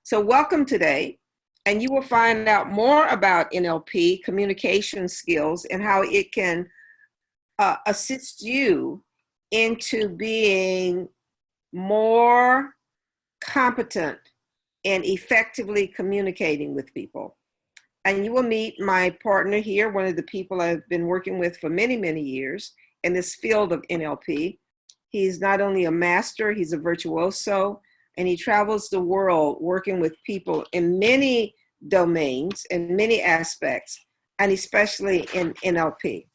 So welcome today, and you will find out more about NLP communication skills and how it can assist you into being more competent in effectively communicating with people. And you will meet my partner here, one of the people I've been working with for many, many years in this field of NLP. He's not only a master, he's a virtuoso, and he travels the world working with people in many domains and many aspects, and especially in NLP.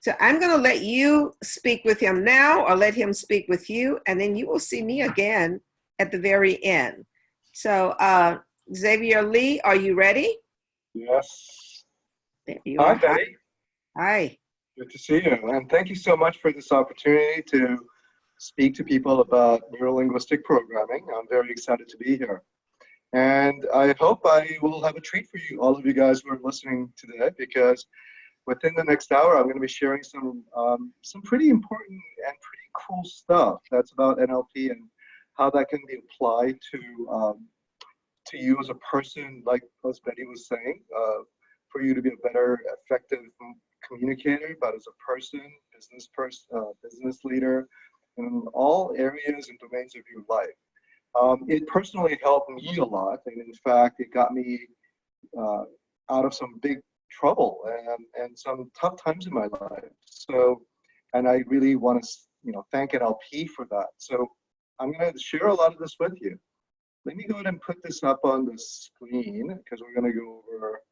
So I'm going to let you speak with him now, or let him speak with you, and then you will see me again at the very end. So Xavier Lee, are you ready? Yes. There you Hi, are. Betty. Hi. Good to see you. And thank you so much for this opportunity to speak to people about neuro-linguistic programming. I'm very excited to be here. And I hope I will have a treat for you, all of you guys who are listening today, because within the next hour, I'm going to be sharing some pretty important and pretty cool stuff that's about NLP and how that can be applied to you as a person, like as Betty was saying, for you to be a better, effective communicator, but as a person, business leader, in all areas and domains of your life. It personally helped me a lot, and in fact, it got me out of some big trouble and some tough times in my life. So, and I really want to, thank NLP for that. So, I'm going to share a lot of this with you. Let me go ahead and put this up on the screen because we're going to go over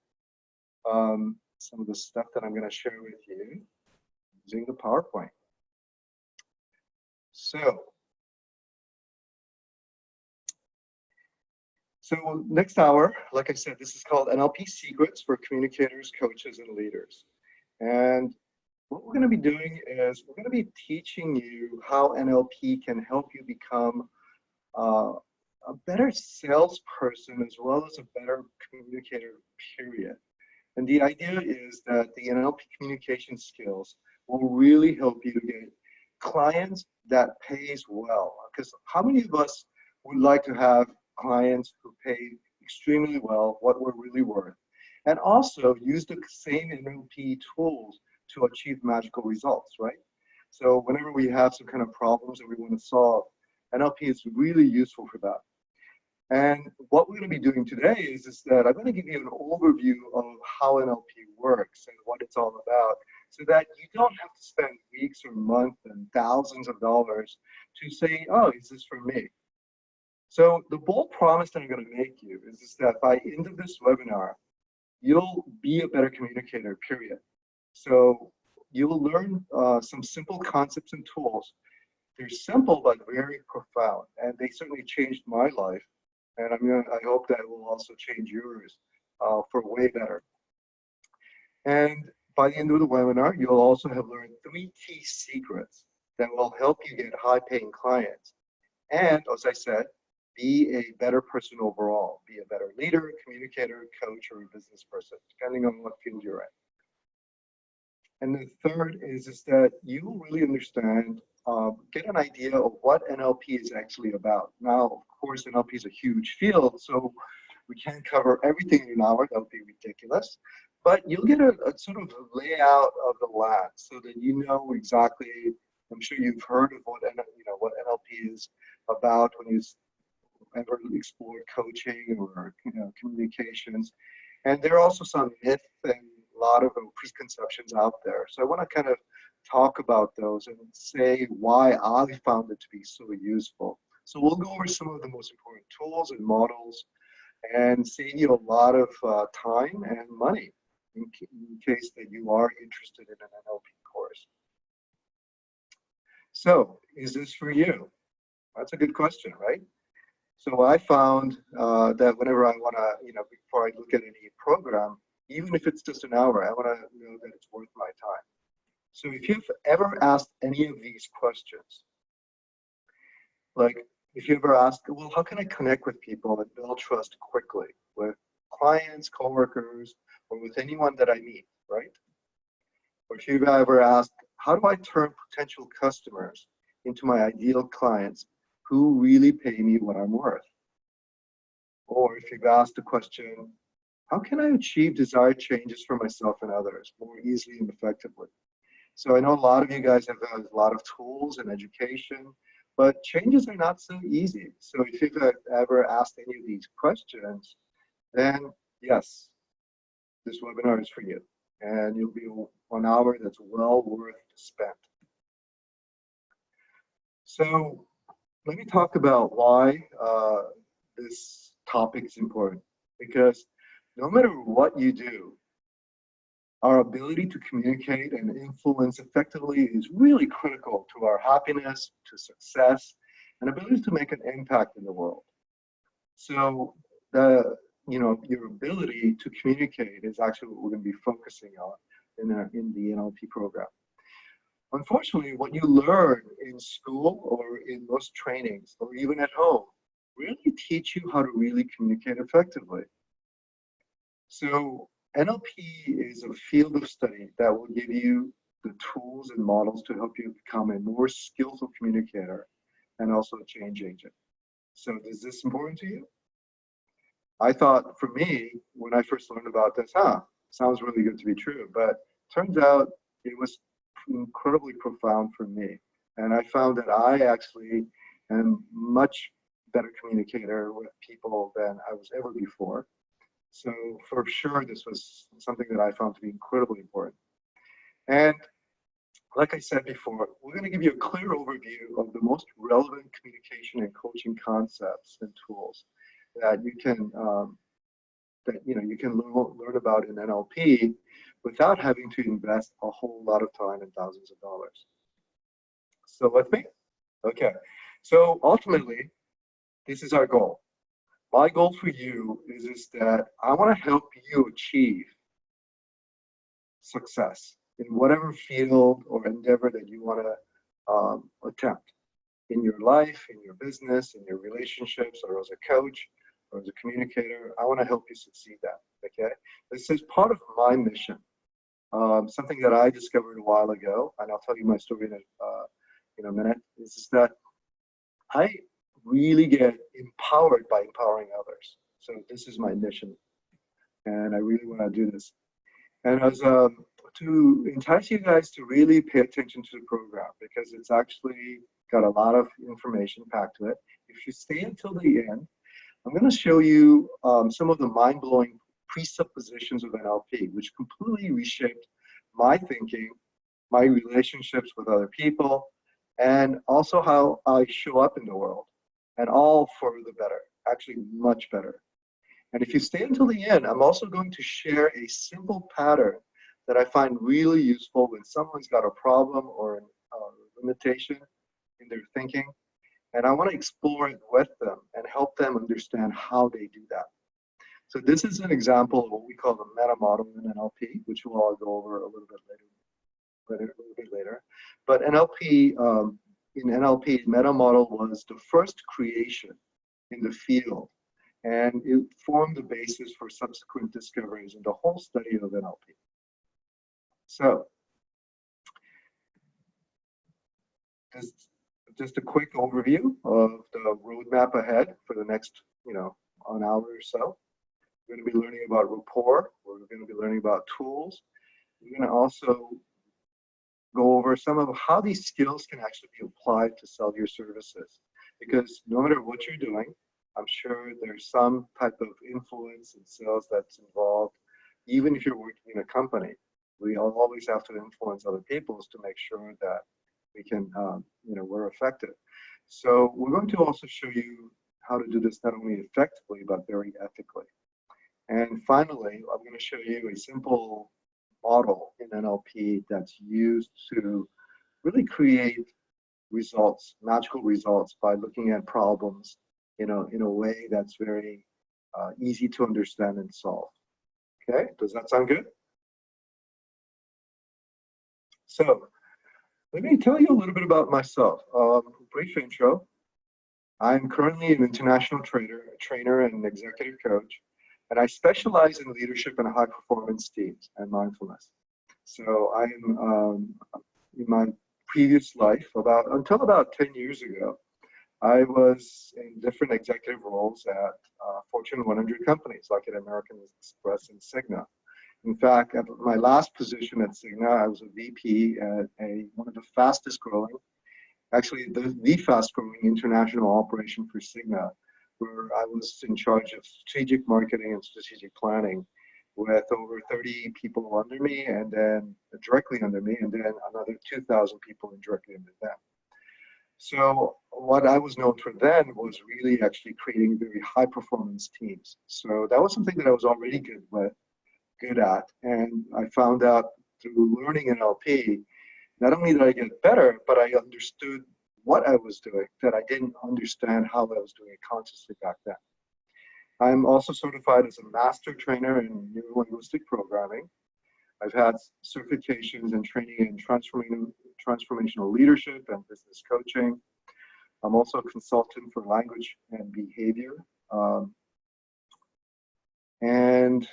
some of the stuff that I'm going to share with you using the PowerPoint. So next hour, like I said, this is called NLP Secrets for Communicators, Coaches, and Leaders. And what we're going to be doing is we're going to be teaching you how NLP can help you become a better salesperson as well as a better communicator, period. And the idea is that the NLP communication skills will really help you to get clients that pays well. Because how many of us would like to have clients who pay extremely well, what we're really worth, and also use the same NLP tools to achieve magical results, right? So whenever we have some kind of problems that we want to solve, NLP is really useful for that. And what we're going to be doing today is that I'm going to give you an overview of how NLP works and what it's all about, so that you don't have to spend weeks or months and thousands of dollars to say, oh, is this for me? So the bold promise that I'm going to make you is that by the end of this webinar, you'll be a better communicator, period. So you'll learn some simple concepts and tools. They're simple but very profound, and they certainly changed my life. And I hope that it will also change yours for way better. And by the end of the webinar, you'll also have learned 3 key secrets that will help you get high-paying clients. And as I said, be a better person overall. Be a better leader, communicator, coach, or a business person, depending on what field you're in. And the third is that you will really understand, get an idea of what NLP is actually about. Now, of course, NLP is a huge field, so we can't cover everything in an hour. That would be ridiculous. But you'll get a sort of layout of the land so that you know exactly. I'm sure you've heard of what NLP is about when you ever explored coaching or communications. And there are also some myths and a lot of preconceptions out there. So I want to kind of talk about those and say why I found it to be so useful. So we'll go over some of the most important tools and models and save you a lot of time and money in case that you are interested in an NLP course. So is this for you? That's a good question, right? So I found that whenever I want to, before I look at any program, even if it's just an hour, I want to know that it's worth my time. So if you've ever asked any of these questions, like if you ever asked, well, how can I connect with people and build trust quickly with clients, coworkers, or with anyone that I meet, right? Or if you've ever asked, how do I turn potential customers into my ideal clients who really pay me what I'm worth? Or if you've asked the question, how can I achieve desired changes for myself and others more easily and effectively? So I know a lot of you guys have a lot of tools and education, but changes are not so easy. So if you've ever asked any of these questions, then yes, this webinar is for you. And you'll be 1 hour that's well worth spent. So let me talk about why this topic is important. Because no matter what you do, our ability to communicate and influence effectively is really critical to our happiness, to success, and ability to make an impact in the world. So your ability to communicate is actually what we're going to be focusing on in the NLP program. Unfortunately, what you learn in school or in most trainings or even at home really teach you how to really communicate effectively. So NLP is a field of study that will give you the tools and models to help you become a more skillful communicator and also a change agent. So is this important to you? I thought for me, when I first learned about this, sounds really good to be true, but turns out it was incredibly profound for me. And I found that I actually am much better communicator with people than I was ever before. So for sure, this was something that I found to be incredibly important. And like I said before, we're going to give you a clear overview of the most relevant communication and coaching concepts and tools that you can learn about in NLP without having to invest a whole lot of time and thousands of dollars. So with me? Okay. So ultimately, this is our goal. My goal for you is that I want to help you achieve success in whatever field or endeavor that you want to attempt in your life, in your business, in your relationships, or as a coach, or as a communicator. I want to help you succeed that, okay? This is part of my mission, something that I discovered a while ago, and I'll tell you my story in a minute, is that I really get empowered by empowering others. So this is my mission, and I really want to do this. And as to entice you guys to really pay attention to the program, because it's actually got a lot of information packed to it. If you stay until the end, I'm going to show you some of the mind-blowing presuppositions of NLP, which completely reshaped my thinking, my relationships with other people, and also how I show up in the world, and all for the better, actually much better. And if you stay until the end, I'm also going to share a simple pattern that I find really useful when someone's got a problem or a limitation in their thinking. And I want to explore it with them and help them understand how they do that. So this is an example of what we call the meta model in NLP, which we'll all go over a little bit later. But NLP, in NLP, meta model was the first creation in the field, and it formed the basis for subsequent discoveries in the whole study of NLP. So, just a quick overview of the roadmap ahead for the next, an hour or so. We're going to be learning about rapport. We're going to be learning about tools. We're going to also go over some of how these skills can actually be applied to sell your services. Because no matter what you're doing, I'm sure there's some type of influence in sales that's involved. Even if you're working in a company, we always have to influence other people to make sure that we can, we're effective. So we're going to also show you how to do this not only effectively, but very ethically. And finally, I'm going to show you a simple model in NLP that's used to really create results, magical results, by looking at problems, in a way that's very easy to understand and solve. Okay, does that sound good? So let me tell you a little bit about myself. Brief intro. I'm currently an international trainer and executive coach, and I specialize in leadership and high performance teams and mindfulness. So I'm in my previous life, until about 10 years ago, I was in different executive roles at Fortune 100 companies like at American Express and Cigna. In fact, at my last position at Cigna, I was a VP at one of the fastest growing, actually the fast growing international operation for Cigna, where I was in charge of strategic marketing and strategic planning with over 30 people under me and then directly under me, and then another 2,000 people indirectly under them. So what I was known for then was really actually creating very high performance teams. So that was something that I was already good at. And I found out through learning NLP, not only did I get better, but I understood what I was doing that I didn't understand how I was doing it consciously back then. I'm also certified as a master trainer in neuro-linguistic programming. I've had certifications and training in transformational leadership and business coaching. I'm also a consultant for language and behavior, and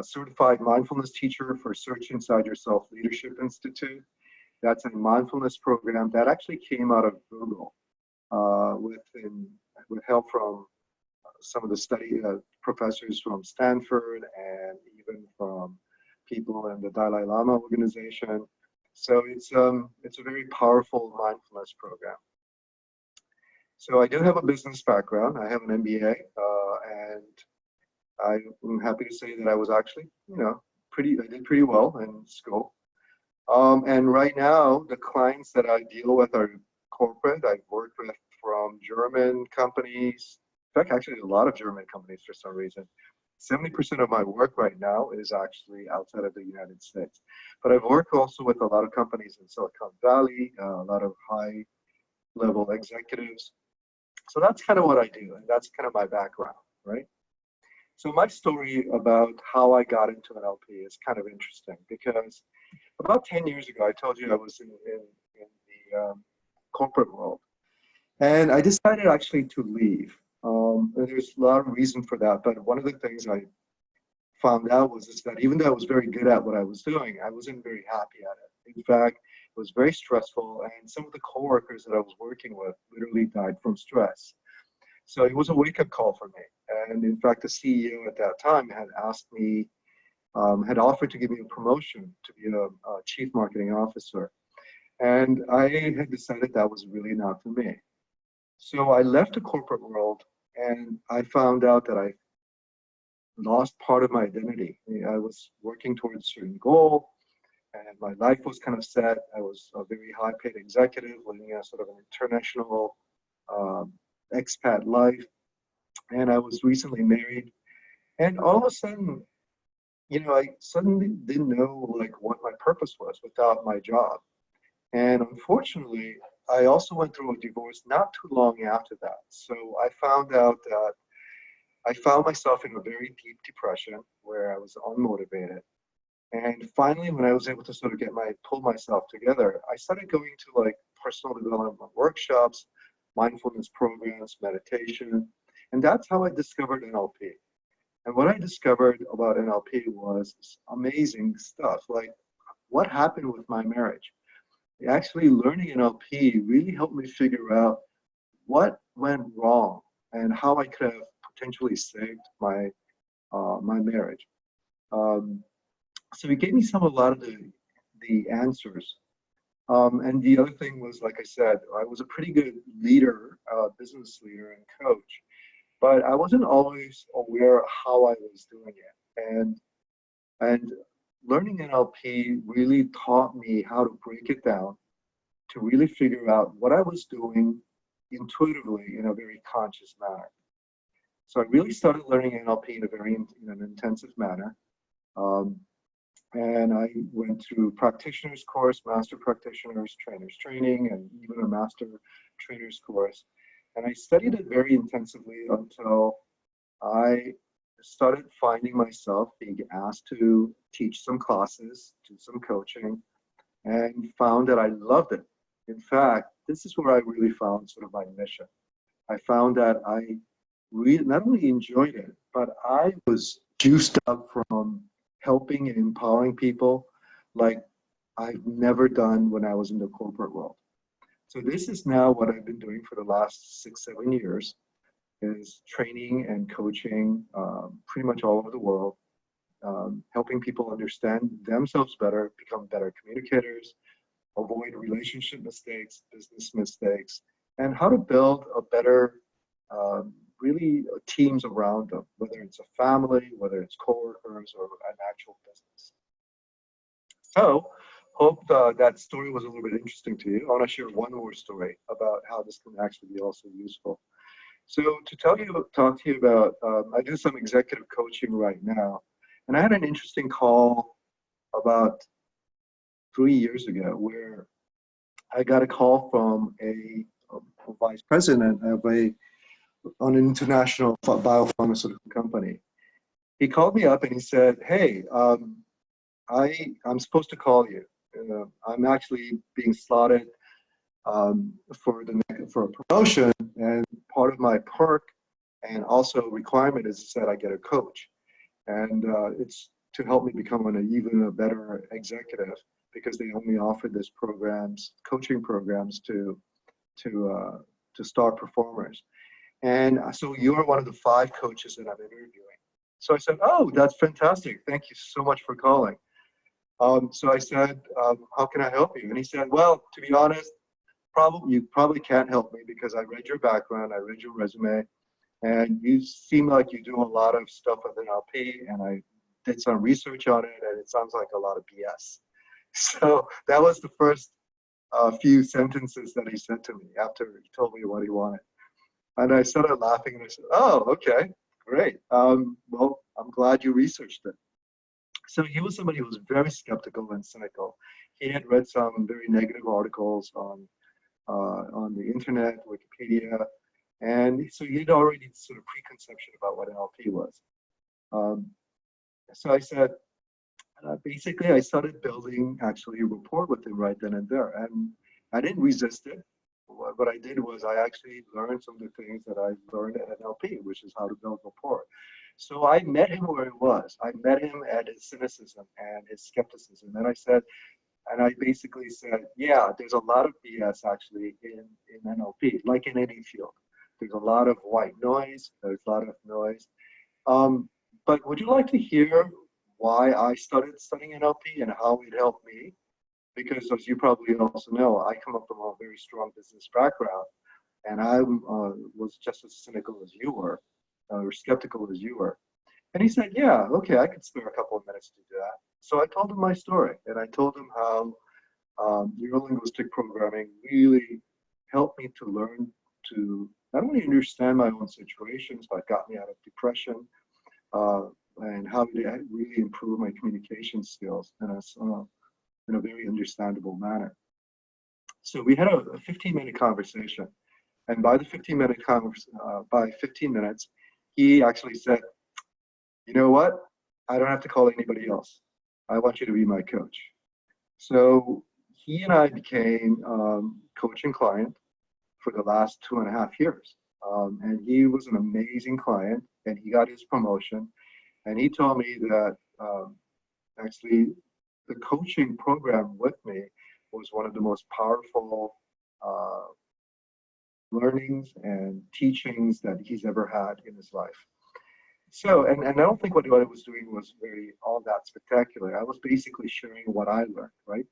certified mindfulness teacher for Search Inside Yourself Leadership Institute. That's a mindfulness program that actually came out of Google with help from some of the study professors from Stanford and even from people in the Dalai Lama organization. So it's a very powerful mindfulness program. So I do have a business background. I have an MBA, and I'm happy to say that I was actually, I did pretty well in school. And right now, the clients that I deal with are corporate. I've worked with from German companies. In fact, actually a lot of German companies for some reason. 70% of my work right now is actually outside of the United States. But I've worked also with a lot of companies in Silicon Valley, a lot of high-level executives. So that's kind of what I do, and that's kind of my background, right? So my story about how I got into NLP is kind of interesting because about 10 years ago, I told you I was in the corporate world. And I decided actually to leave. There's a lot of reason for that, but one of the things I found out was that even though I was very good at what I was doing, I wasn't very happy at it. In fact, it was very stressful, and some of the coworkers that I was working with literally died from stress. So it was a wake-up call for me. And in fact, the CEO at that time had asked me, had offered to give me a promotion to be a chief marketing officer. And I had decided that was really not for me. So I left the corporate world, and I found out that I lost part of my identity. I was working towards a certain goal, and my life was kind of set. I was a very high-paid executive living in a sort of an international expat life, and I was recently married. And all of a sudden, I suddenly didn't know what my purpose was without my job. And unfortunately, I also went through a divorce not too long after that. So I found out that I found myself in a very deep depression where I was unmotivated. And finally, when I was able to sort of pull myself together, I started going to personal development workshops, mindfulness programs, meditation. And that's how I discovered NLP. And what I discovered about NLP was amazing stuff. Like what happened with my marriage. Actually, learning NLP really helped me figure out what went wrong and how I could have potentially saved my marriage. So it gave me a lot of the answers. And the other thing was, like I said, I was a pretty good leader, business leader and coach, but I wasn't always aware of how I was doing it. And learning NLP really taught me how to break it down to really figure out what I was doing intuitively in a very conscious manner. So I really started learning NLP in an intensive manner. And I went through practitioner's course, master practitioner's, trainer's training, and even a master trainer's course. And I studied it very intensively until I started finding myself being asked to teach some classes, do some coaching, and found that I loved it. In fact, this is where I really found sort of my mission. I found that I really not only enjoyed it, but I was juiced up from helping and empowering people like I've never done when I was in the corporate world. So this is now what I've been doing for the last 6-7 years, is training and coaching pretty much all over the world, helping people understand themselves better, become better communicators, avoid relationship mistakes, business mistakes, and how to build a better, really teams around them, whether it's a family, whether it's coworkers, or an actual business. So, hope that story was a little bit interesting to you. I want to share one more story about how this can actually be also useful. So to talk to you about, I do some executive coaching right now, and I had an interesting call about 3 years ago where I got a call from a vice president of an international biopharmaceutical company. He called me up and he said, "Hey, I'm supposed to call you. I'm actually being slotted for a promotion, and part of my perk and also requirement is that I get a coach, and it's to help me become even a better executive, because they only offer this coaching programs to star performers. And so you're one of the 5 coaches that I'm interviewing." So I said, "Oh, that's fantastic. Thank you so much for calling." So I said, "How can I help you?" And he said, "Well, to be honest, you probably can't help me because I read your background, I read your resume, and you seem like you do a lot of stuff with NLP, and I did some research on it, and it sounds like a lot of BS." So that was the first few sentences that he said to me after he told me what he wanted. And I started laughing and I said, "Oh, okay, great. Well, I'm glad you researched it." So he was somebody who was very skeptical and cynical. He had read some very negative articles on the internet, Wikipedia, and so he had already sort of preconception about what NLP was. So I said, basically, I started building actually a rapport with him right then and there, and I didn't resist it. What I did was I actually learned some of the things that I learned at NLP, which is how to build rapport. So I met him where he was. I met him at his cynicism and his skepticism. And I basically said, yeah, there's a lot of BS actually in NLP, like in any field. There's a lot of white noise. There's a lot of noise. But would you like to hear why I started studying NLP and how it helped me? Because as you probably also know, I come up from a very strong business background, and I was just as cynical as you were, or skeptical as you were. And he said, yeah, okay, I could spare a couple of minutes to do that. So I told him my story, and I told him how neuro-linguistic programming really helped me to learn to not only understand my own situations, but got me out of depression, and how it really improved my communication skills in a very understandable manner. So we had a 15-minute conversation, and by 15 minutes, he actually said, "You know what? I don't have to call anybody else. I want you to be my coach." So he and I became coach and client for the last 2.5 years. And he was an amazing client, and he got his promotion. And he told me that actually the coaching program with me was one of the most powerful learnings and teachings that he's ever had in his life. So, and I don't think what I was doing was very all that spectacular. I was basically sharing what I learned, right?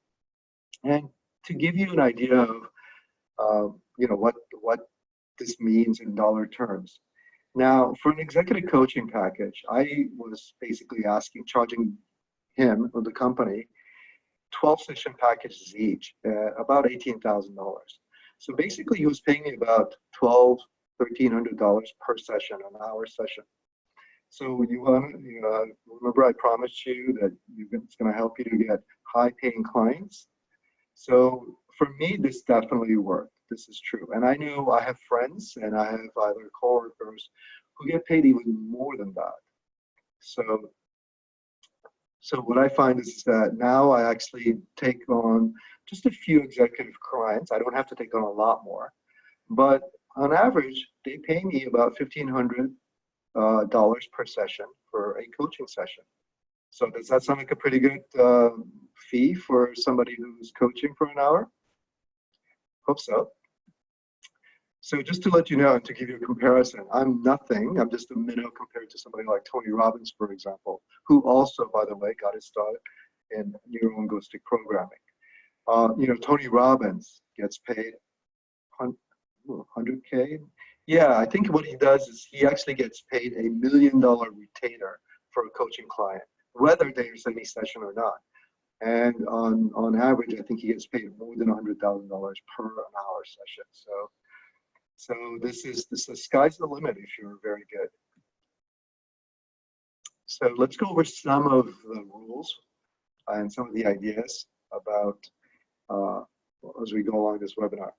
And to give you an idea of, what this means in dollar terms. Now, for an executive coaching package, I was basically charging him or the company 12 session packages each, about $18,000. So basically, he was paying me about $1,300 per session, an hour session. So remember I promised you that it's going to help you to get high-paying clients. So for me, this definitely worked. This is true. And I know I have friends and I have other coworkers who get paid even more than that. So what I find is that now I actually take on just a few executive clients. I don't have to take on a lot more. But on average, they pay me about $1,500 per session for a coaching session. So does that sound like a pretty good fee for somebody who's coaching for an hour? Hope so. So just to let you know and to give you a comparison, I'm nothing. I'm just a minnow compared to somebody like Tony Robbins, for example, who also, by the way, got his start in neuro-linguistic programming. Tony Robbins gets paid 100K. Yeah, I think what he does is he actually gets paid $1 million retainer for a coaching client, whether there's any session or not. And on average, I think he gets paid more than $100,000 per an hour session. So this is the sky's the limit if you're very good. So let's go over some of the rules and some of the ideas about as we go along this webinar.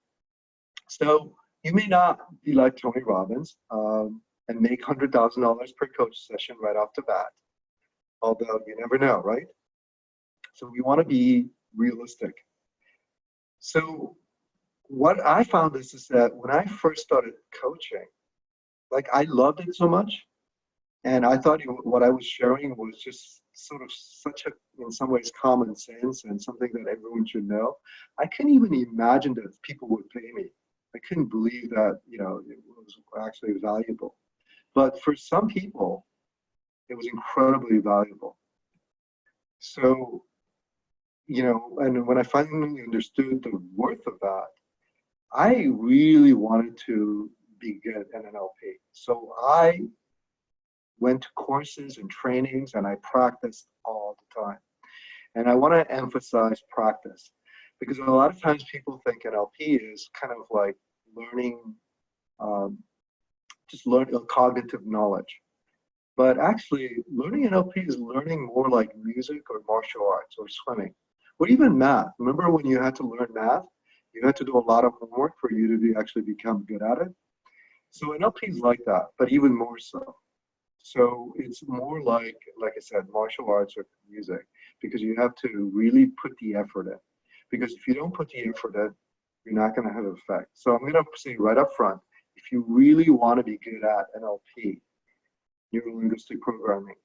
So you may not be like Tony Robbins and make $100,000 per coach session right off the bat, although you never know, right? So we want to be realistic. So what I found is that when I first started coaching, like I loved it so much, and I thought what I was sharing was just sort of such a, in some ways, common sense and something that everyone should know. I couldn't even imagine that people would pay me. I couldn't believe that, it was actually valuable. But for some people, it was incredibly valuable. So, and when I finally understood the worth of that, I really wanted to be good at NLP. So I went to courses and trainings and I practiced all the time. And I want to emphasize practice because a lot of times people think NLP is kind of like learning, just learning cognitive knowledge. But actually, learning NLP is learning more like music or martial arts or swimming, or even math. Remember when you had to learn math? You had to do a lot of homework for you to actually become good at it. So NLP is like that, but even more so. So it's more like I said, martial arts or music, because you have to really put the effort in. Because if you don't put the effort in, you're not going to have an effect. So I'm going to say right up front, if you really want to be good at NLP, neuro-linguistic programming,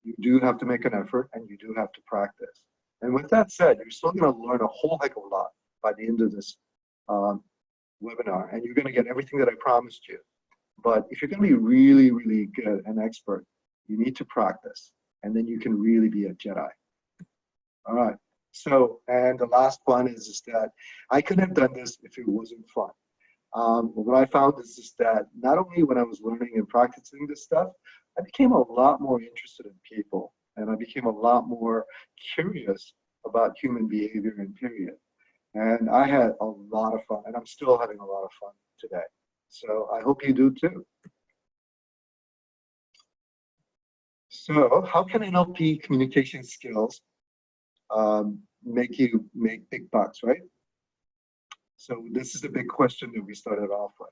you do have to make an effort and you do have to practice. And with that said, you're still going to learn a whole heck of a lot by the end of this webinar, and you're going to get everything that I promised you. But if you're going to be really, really good and expert, you need to practice, and then you can really be a Jedi. All right. So, and the last one is that I couldn't have done this if it wasn't fun. What I found is that not only when I was learning and practicing this stuff, I became a lot more interested in people, and I became a lot more curious about human behavior and period. And I had a lot of fun, and I'm still having a lot of fun today. So I hope you do too. So how can NLP communication skills make you make big bucks, right? So this is the big question that we started off with.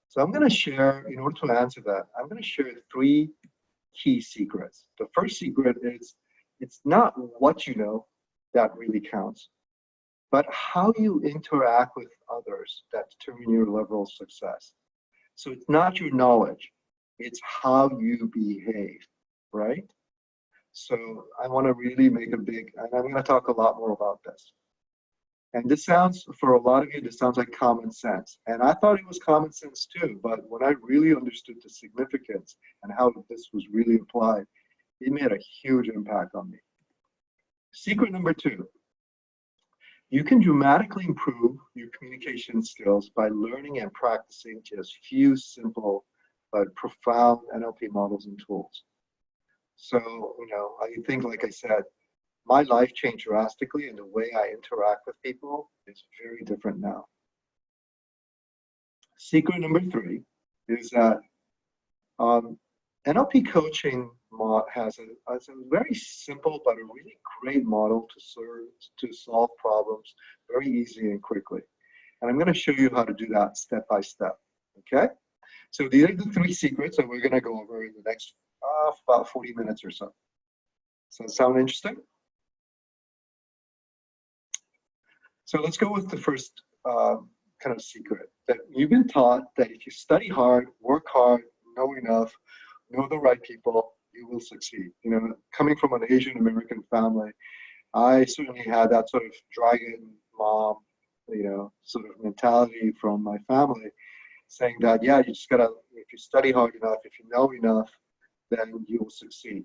So I'm going to share, in order to answer that, I'm going to share 3 key secrets. The first secret is it's not what you know that really counts, but how you interact with others that determine your level of success. So it's not your knowledge, it's how you behave, right? So I want to really make a big, and I'm going to talk a lot more about this. And this sounds, for a lot of you, this sounds like common sense. And I thought it was common sense too, but when I really understood the significance and how this was really applied, it made a huge impact on me. Secret number 2, you can dramatically improve your communication skills by learning and practicing just few simple but profound NLP models and tools. So, I think, like I said, my life changed drastically, and the way I interact with people is very different now. Secret number 3 is that NLP Coaching has a very simple but a really great model to solve problems very easily and quickly. And I'm going to show you how to do that step by step. Okay? So these are the 3 secrets that we're going to go over in the next about 40 minutes or so. Does that sound interesting? So let's go with the first kind of secret, that you've been taught that if you study hard, work hard, know enough, know the right people, you will succeed. Coming from an Asian American family, I certainly had that sort of dragon mom, sort of mentality from my family, saying that, yeah, you just gotta, if you study hard enough, if you know enough, then you will succeed.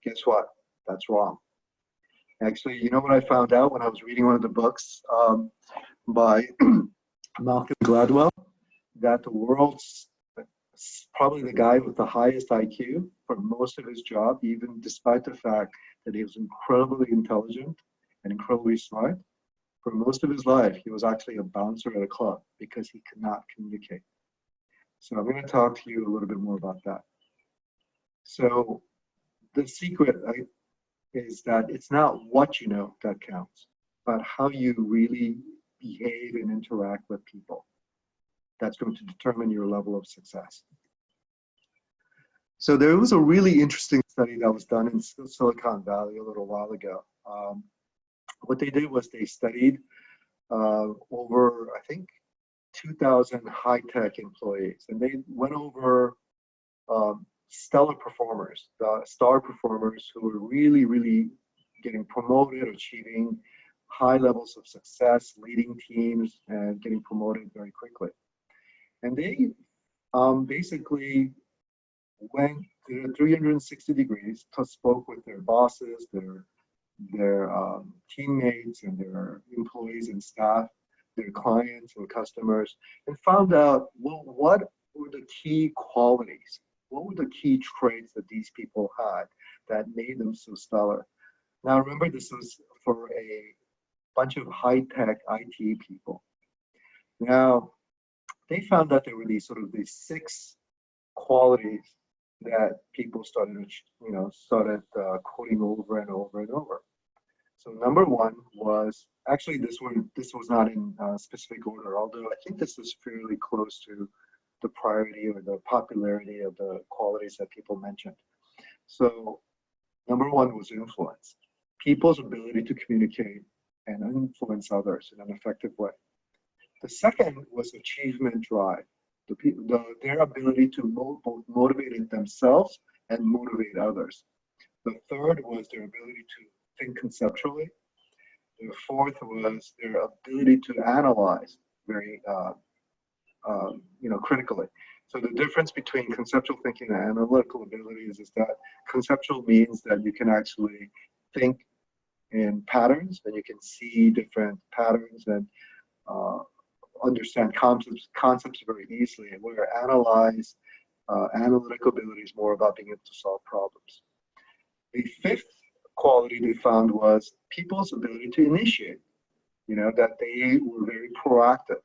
Guess what? That's wrong. Actually, you know what I found out when I was reading one of the books by Malcolm Gladwell? That the world's probably the guy with the highest IQ for most of his job, even despite the fact that he was incredibly intelligent and incredibly smart. For most of his life, he was actually a bouncer at a club because he could not communicate. So I'm going to talk to you a little bit more about that. So the secret is that it's not what you know that counts, but how you really behave and interact with people. That's going to determine your level of success. So there was a really interesting study that was done in Silicon Valley a little while ago. What they did was they studied over, I think, 2,000 high-tech employees, and they went over stellar performers, the star performers who were really, really getting promoted, achieving high levels of success, leading teams, and getting promoted very quickly. And they basically went to 360 degrees, spoke with their bosses, their teammates, and their employees and staff, their clients and customers, and found out, well, what were the key qualities? What were the key traits that these people had that made them so stellar? Now, remember, this was for a bunch of high-tech IT people. Now, they found that there were these 6 qualities that people started quoting over and over and over. So number one was, actually this was not in specific order, although I think this was fairly close to the priority or the popularity of the qualities that people mentioned. So number one was influence. People's ability to communicate and influence others in an effective way. The second was achievement drive. Their ability to both motivate themselves and motivate others. The third was their ability to think conceptually. The fourth was their ability to analyze very critically. So the difference between conceptual thinking and analytical abilities is that conceptual means that you can actually think in patterns, and you can see different patterns and understand concepts very easily, and where analytical ability is more about being able to solve problems. The fifth quality they found was people's ability to initiate, that they were very proactive,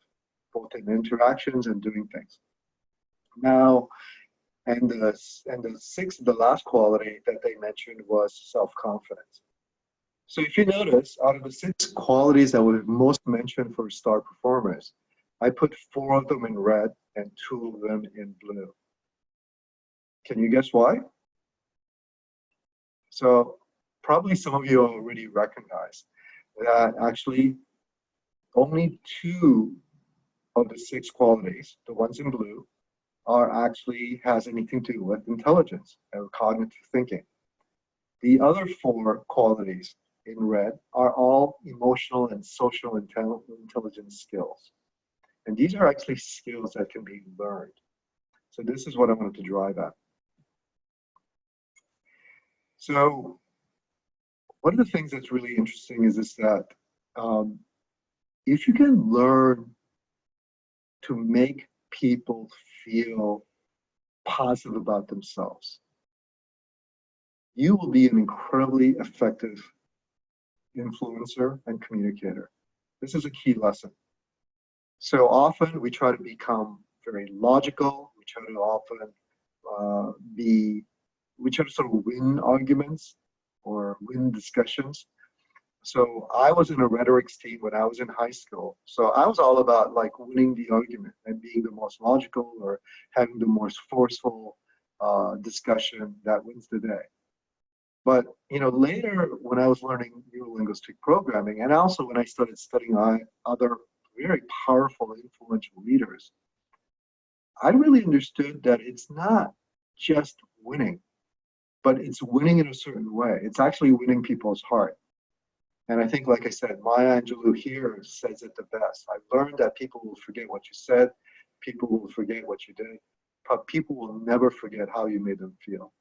both in interactions and doing things. Now, and the last quality that they mentioned was self-confidence. So if you notice, out of the 6 qualities that were most mentioned for star performers, I put 4 of them in red and 2 of them in blue. Can you guess why? So probably some of you already recognize that actually only 2 of the 6 qualities, the ones in blue, has anything to do with intelligence or cognitive thinking. The other 4 qualities in red are all emotional and social intelligence skills. And these are actually skills that can be learned. So this is what I wanted to drive at. So one of the things that's really interesting is that if you can learn to make people feel positive about themselves, you will be an incredibly effective influencer and communicator. This is a key lesson. So often we try to become very logical. We try to sort of win arguments or win discussions. So I was in a rhetorics team when I was in high school. So I was all about winning the argument and being the most logical or having the most forceful discussion that wins the day. But later when I was learning neuro-linguistic programming, and also when I started studying other very powerful, influential leaders, I really understood that it's not just winning, but it's winning in a certain way. It's actually winning people's heart. And I think, like I said, Maya Angelou here says it the best. I've learned that people will forget what you said, people will forget what you did, but people will never forget how you made them feel.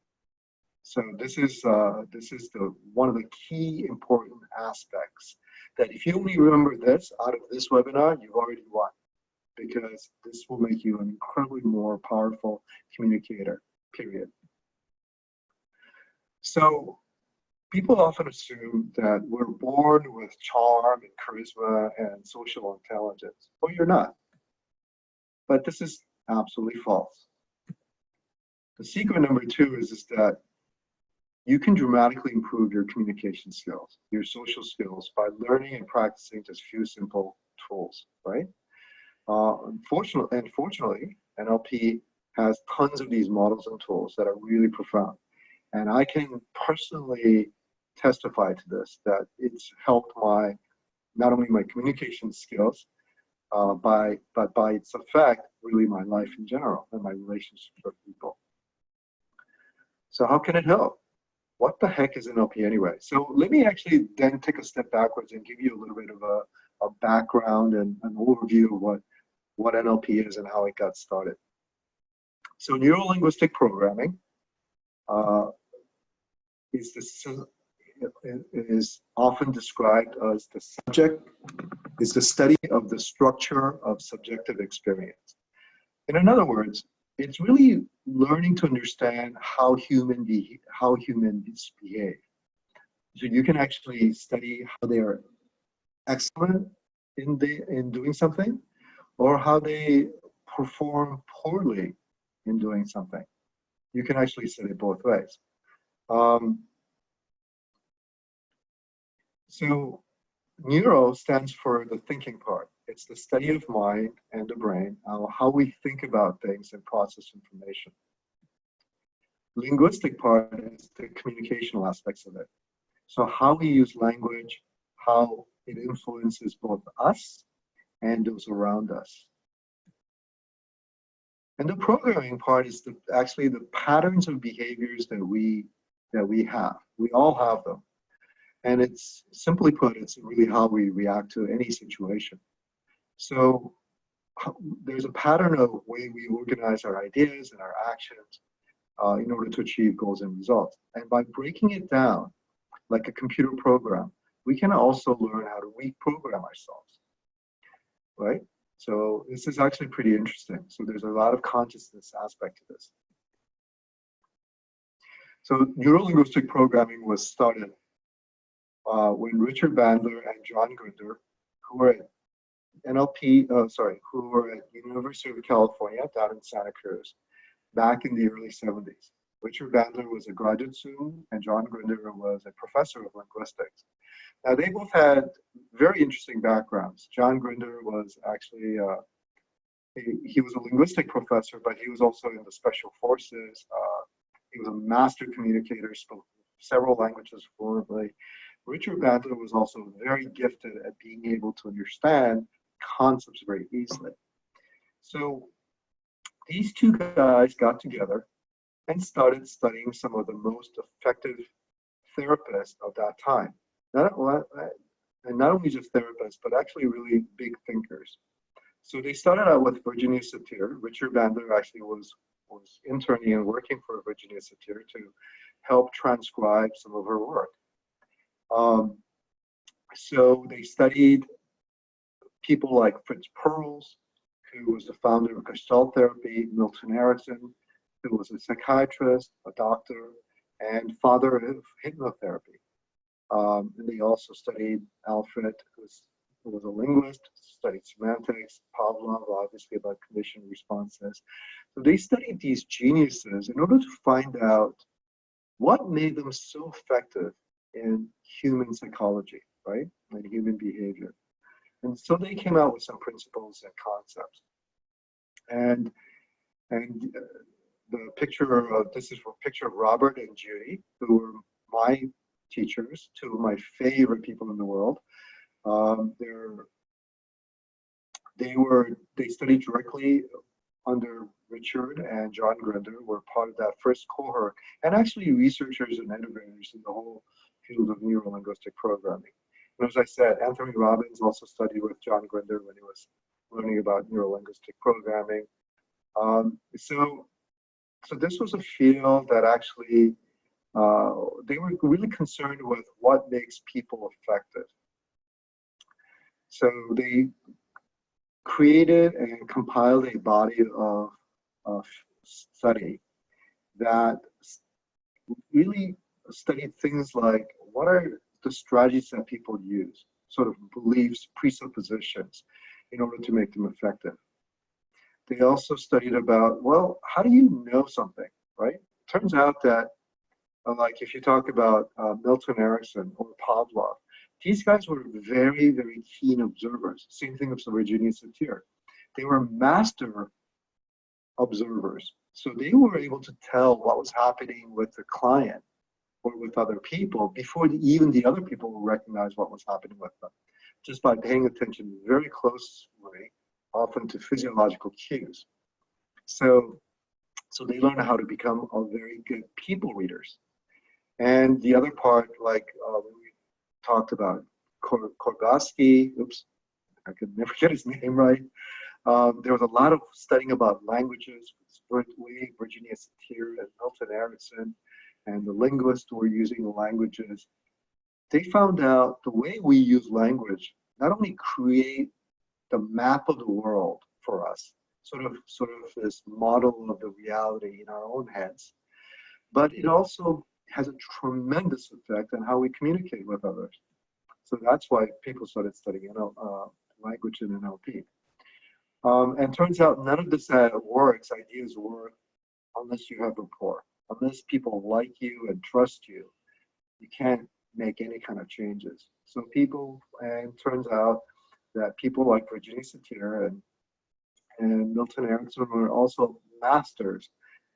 So this is the one of the key important aspects that if you only remember this out of this webinar, you've already won, because this will make you an incredibly more powerful communicator, period. So people often assume that we're born with charm and charisma and social intelligence. Well, you're not. But this is absolutely false. The secret number two is that you can dramatically improve your communication skills, your social skills, by learning and practicing just a few simple tools, right? Fortunately, NLP has tons of these models and tools that are really profound. And I can personally testify to this, that it's helped not only my communication skills, but by its effect, really my life in general and my relationships with people. So how can it help? What the heck is NLP anyway? So let me actually then take a step backwards and give you a little bit of a background and an overview of what NLP is and how it got started. So neuro-linguistic programming is often described as the study of the structure of subjective experience. And in other words, it's really learning to understand how humans behave. So you can actually study how they are excellent in doing something, or how they perform poorly in doing something. You can actually study it both ways. So neuro stands for the thinking part. It's the study of mind and the brain, how we think about things and process information. Linguistic part is the communicational aspects of it. So how we use language, how it influences both us and those around us. And the programming part is actually the patterns of behaviors that we have. We all have them. And it's, simply put, it's really how we react to any situation. So there's a pattern of way we organize our ideas and our actions in order to achieve goals and results. And by breaking it down like a computer program, we can also learn how to reprogram ourselves, right? So this is actually pretty interesting. So there's a lot of consciousness aspect to this. So neuro-linguistic programming was started when Richard Bandler and John Grinder, who were at who were at University of California down in Santa Cruz back in the early 70s. Richard Bandler was a graduate student and John Grinder was a professor of linguistics. Now they both had very interesting backgrounds. John Grinder was actually, he was a linguistic professor, but he was also in the special forces. He was a master communicator, spoke several languages fluently. Richard Bandler was also very gifted at being able to understand concepts very easily. So these two guys got together and started studying some of the most effective therapists of that time. And not only just therapists, but actually really big thinkers. So they started out with Virginia Satir. Richard Bandler actually was interning and working for Virginia Satir to help transcribe some of her work. So they studied people like Fritz Perls, who was the founder of Gestalt therapy, Milton Erickson, who was a psychiatrist, a doctor, and father of hypnotherapy. And they also studied Alfred, who was a linguist, studied semantics, Pavlov, obviously about conditioned responses. So they studied these geniuses in order to find out what made them so effective in human psychology, right, and human behavior. And so they came out with some principles and concepts. And the picture of, this is a picture of Robert and Judy, who were my teachers, two of my favorite people in the world. They studied directly under Richard and John Grinder, were part of that first cohort, and actually researchers and innovators in the whole field of neuro-linguistic programming. And as I said, Anthony Robbins also studied with John Grinder when he was learning about neuro-linguistic programming. So this was a field that actually they were really concerned with what makes people effective. So they created and compiled a body of study that really studied things like what are the strategies that people use, sort of beliefs, presuppositions, in order to make them effective. They also studied about, well, how do you know something, right? Turns out that, like if you talk about Milton Erickson or Pavlov, these guys were very, very keen observers. Same thing with Virginia Satir. They were master observers. So they were able to tell what was happening with the client or with other people before even the other people would recognize what was happening with them, just by paying attention very closely, often to physiological cues. So they learn how to become a very good people readers. And the other part, like when we talked about Korgosky, oops, I could never get his name right. There was a lot of studying about languages with Virginia Satir and Milton Erickson, and the linguists who were using the languages. They found out the way we use language not only create the map of the world for us, sort of this model of the reality in our own heads, but it also has a tremendous effect on how we communicate with others. So that's why people started studying language in NLP. And turns out none of this works, ideas work, unless you have rapport. Unless people like you and trust you, you can't make any kind of changes. So and turns out that people like Virginia Satir and Milton Erickson were also masters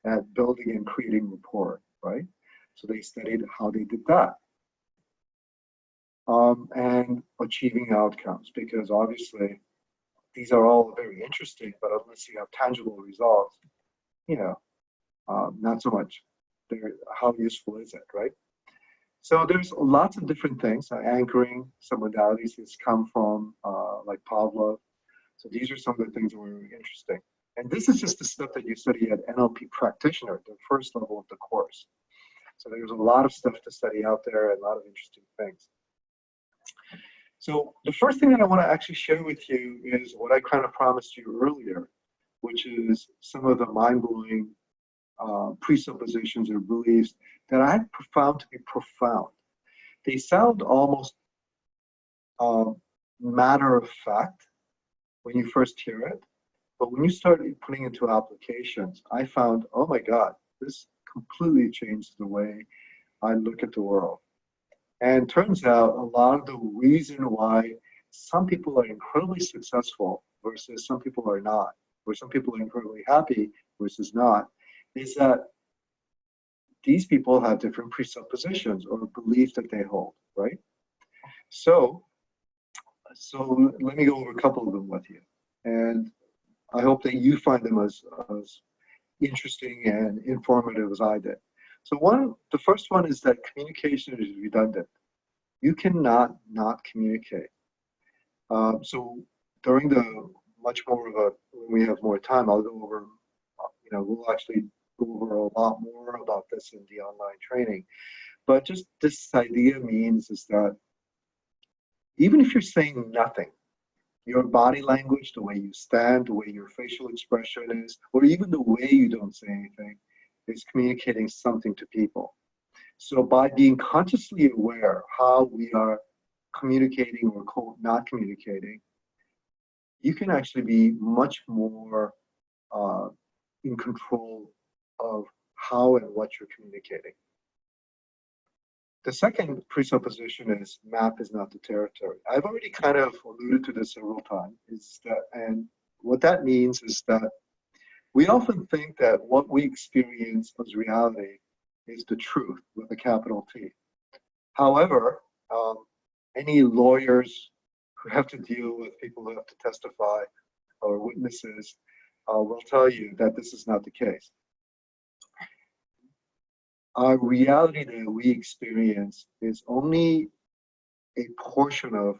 at building and creating rapport, right? So they studied how they did that. And achieving outcomes, because obviously these are all very interesting, but unless you have tangible results, not so much. How useful is it, right? So there's lots of different things. Anchoring, some modalities has come from like Pavlov. So these are some of the things that were interesting. And this is just the stuff that you study at NLP Practitioner, the first level of the course. So there's a lot of stuff to study out there and a lot of interesting things. So the first thing that I want to actually share with you is what I kind of promised you earlier, which is some of the mind-blowing presuppositions or beliefs that I found to be profound. They sound almost matter of fact when you first hear it, but when you start putting into applications, I found, oh my God, this completely changed the way I look at the world. And turns out a lot of the reason why some people are incredibly successful versus some people are not, or some people are incredibly happy versus not, is that these people have different presuppositions or beliefs that they hold, right? So let me go over a couple of them with you. And I hope that you find them as interesting and informative as I did. So the first one is that communication is redundant. You cannot not communicate. So during much more of when we have more time, I'll go over, we'll actually go over a lot more about this in the online training. But just this idea means is that even if you're saying nothing, your body language, the way you stand, the way your facial expression is, or even the way you don't say anything, is communicating something to people. So by being consciously aware how we are communicating or not communicating, you can actually be much more in control of how and what you're communicating. The second presupposition is map is not the territory. I've already kind of alluded to this several times, and what that means is that we often think that what we experience as reality is the truth with a capital T. However, any lawyers who have to deal with people who have to testify or witnesses will tell you that this is not the case. Our reality that we experience is only a portion of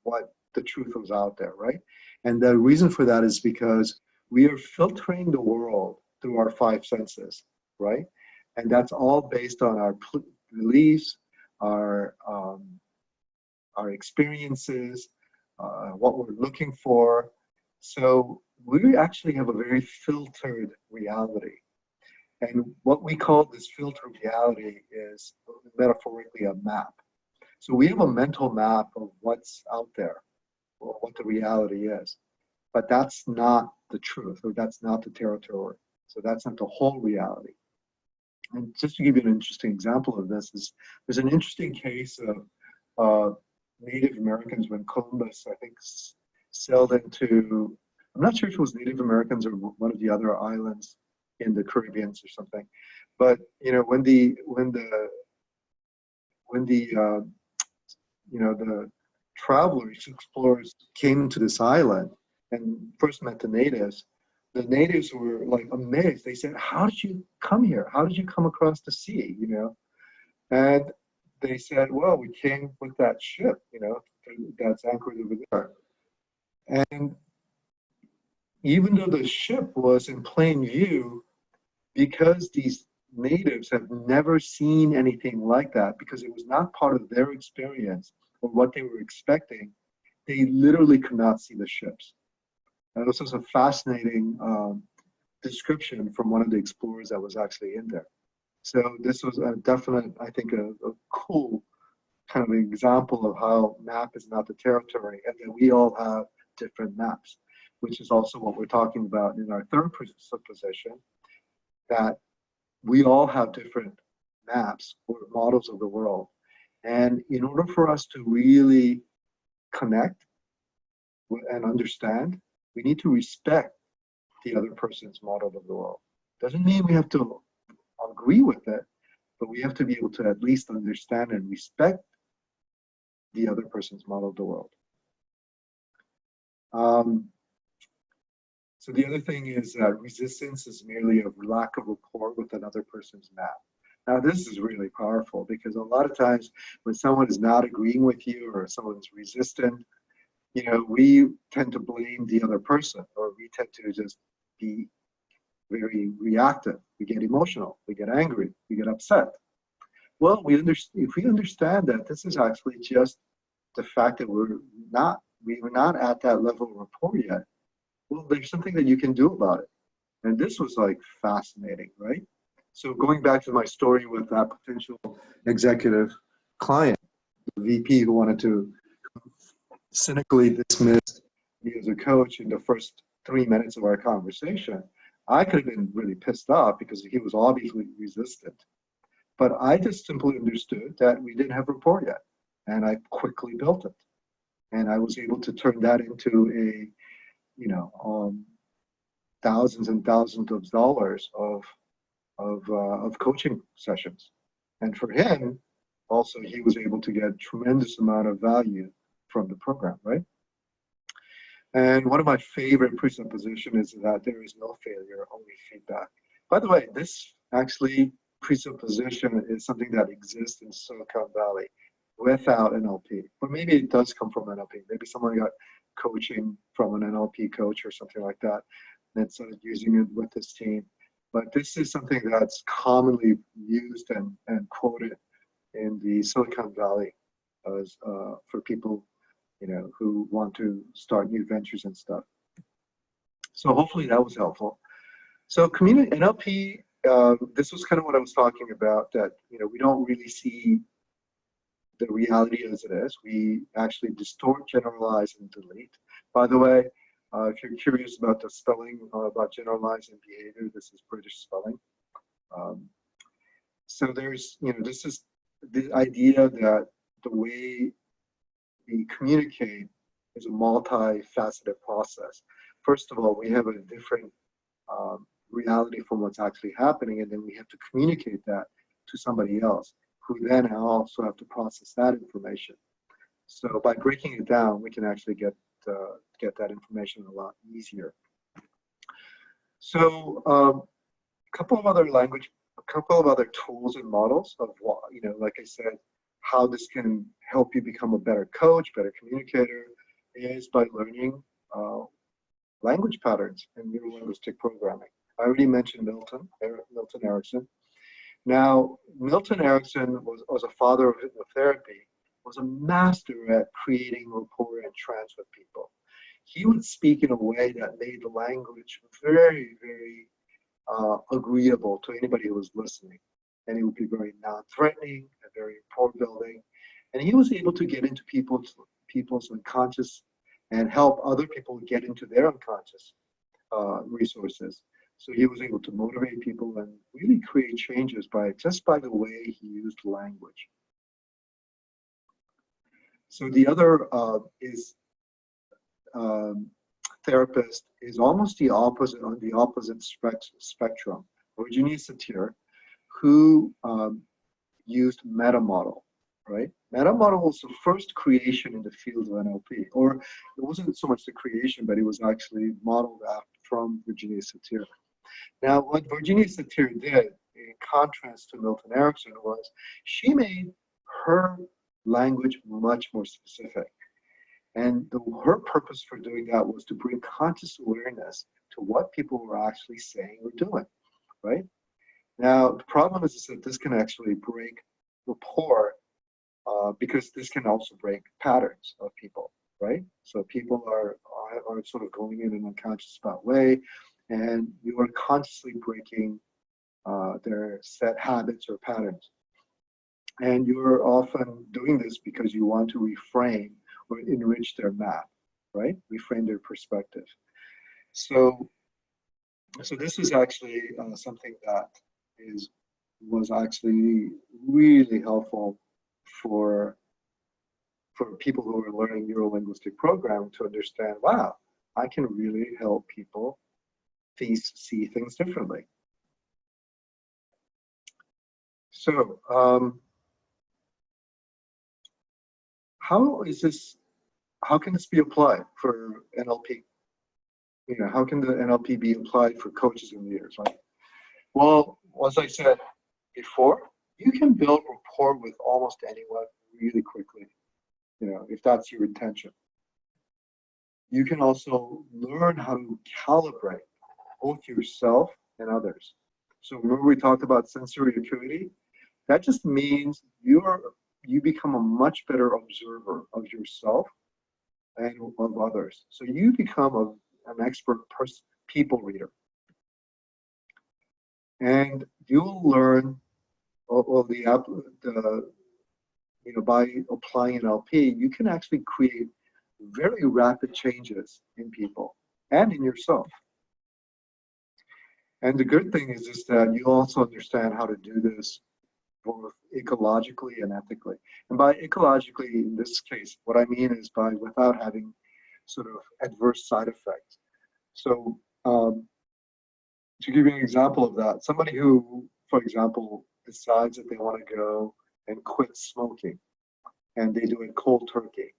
what the truth was out there, right? And the reason for that is because we are filtering the world through our five senses, right? And that's all based on our beliefs, our experiences, what we're looking for. So we actually have a very filtered reality. And what we call this filtered reality is metaphorically a map. So we have a mental map of what's out there, or what the reality is. But that's not the truth, or that's not the territory. So that's not the whole reality. And just to give you an interesting example of this, is there's an interesting case of Native Americans when Columbus, I think, sailed into, I'm not sure if it was Native Americans or one of the other islands in the Caribbean or something. But you know, when the travelers, explorers came to this island and first met the natives were like amazed. They said, "How did you come here? How did you come across the sea?" You know, and they said, "Well, we came with that ship, you know, that's anchored over there." And even though the ship was in plain view, because these natives have never seen anything like that, because it was not part of their experience or what they were expecting, they literally could not see the ships. And this was a fascinating description from one of the explorers that was actually in there. So this was a definite, I think, a cool kind of example of how map is not the territory, and that we all have different maps, which is also what we're talking about in our third supposition, that we all have different maps or models of the world. And in order for us to really connect and understand, we need to respect the other person's model of the world. Doesn't mean we have to agree with it, but we have to be able to at least understand and respect the other person's model of the world. So the other thing is that resistance is merely a lack of rapport with another person's map. Now this is really powerful, because a lot of times when someone is not agreeing with you or someone's resistant, you know, we tend to blame the other person, or we tend to just be very reactive. We get emotional, we get angry, we get upset. Well, if we understand that this is actually just the fact that we were not at that level of rapport yet, well, there's something that you can do about it. And this was like fascinating, right? So going back to my story with that potential executive client, the VP who wanted to cynically dismiss me as a coach in the first 3 minutes of our conversation, I could have been really pissed off because he was obviously resistant. But I just simply understood that we didn't have rapport yet. And I quickly built it. And I was able to turn that into a, you know, thousands and thousands of dollars of coaching sessions. And for him, also, he was able to get tremendous amount of value from the program, right? And one of my favorite presuppositions is that there is no failure, only feedback. By the way, this actually presupposition is something that exists in Silicon Valley without NLP. But maybe it does come from NLP. Maybe someone got coaching from an NLP coach or something like that, and started using it with his team. But this is something that's commonly used and quoted in the Silicon Valley as for people, you know, who want to start new ventures and stuff. So hopefully that was helpful. So NLP, this was kind of what I was talking about, that, you know, we don't really see the reality as it is. We actually distort, generalize, and delete. By the way, if you're curious about the spelling about generalize and behavior, this is British spelling. So there's, you know, this is the idea that the way we communicate is a multifaceted process. First of all, we have a different reality from what's actually happening, and then we have to communicate that to somebody else, who then also have to process that information. So by breaking it down, we can actually get that information a lot easier. So a couple of other tools and models of what, you know, like I said, how this can help you become a better coach, better communicator, is by learning language patterns and neuro-linguistic programming. I already mentioned Milton Erickson. Now, Milton Erickson was a father of hypnotherapy, was a master at creating rapport and trance with people. He would speak in a way that made the language very, very agreeable to anybody who was listening. And it would be very non-threatening and very rapport-building. And he was able to get into people's unconscious and help other people get into their unconscious resources. So he was able to motivate people and really create changes just by the way he used language. So the other therapist is almost the opposite on the opposite spectrum. Virginia Satir, who used meta model, right? Meta model was the first creation in the field of NLP, or it wasn't so much the creation, but it was actually modeled from Virginia Satir. Now, what Virginia Satir did, in contrast to Milton Erickson, was she made her language much more specific. And her purpose for doing that was to bring conscious awareness to what people were actually saying or doing, right? Now, the problem is that this can actually break rapport because this can also break patterns of people, right? So people are sort of going in an unconscious way, and you are consciously breaking their set habits or patterns. And you're often doing this because you want to reframe or enrich their map, right? Reframe their perspective. So this is actually something that was actually really helpful for people who are learning neuro-linguistic programming to understand, wow, I can really help people see things differently. So how can this be applied for NLP? How can the NLP be applied for coaches and leaders, right? Well, as I said before, you can build rapport with almost anyone really quickly, if that's your intention. You can also learn how to calibrate both yourself and others. So remember we talked about sensory acuity? That just means you become a much better observer of yourself and of others. So you become an expert people reader. And you'll learn by applying NLP, you can actually create very rapid changes in people and in yourself. And the good thing is that you also understand how to do this both ecologically and ethically. And by ecologically, in this case, what I mean is without having sort of adverse side effects. So to give you an example of that, somebody who, for example, decides that they want to go and quit smoking, and they do it cold turkey.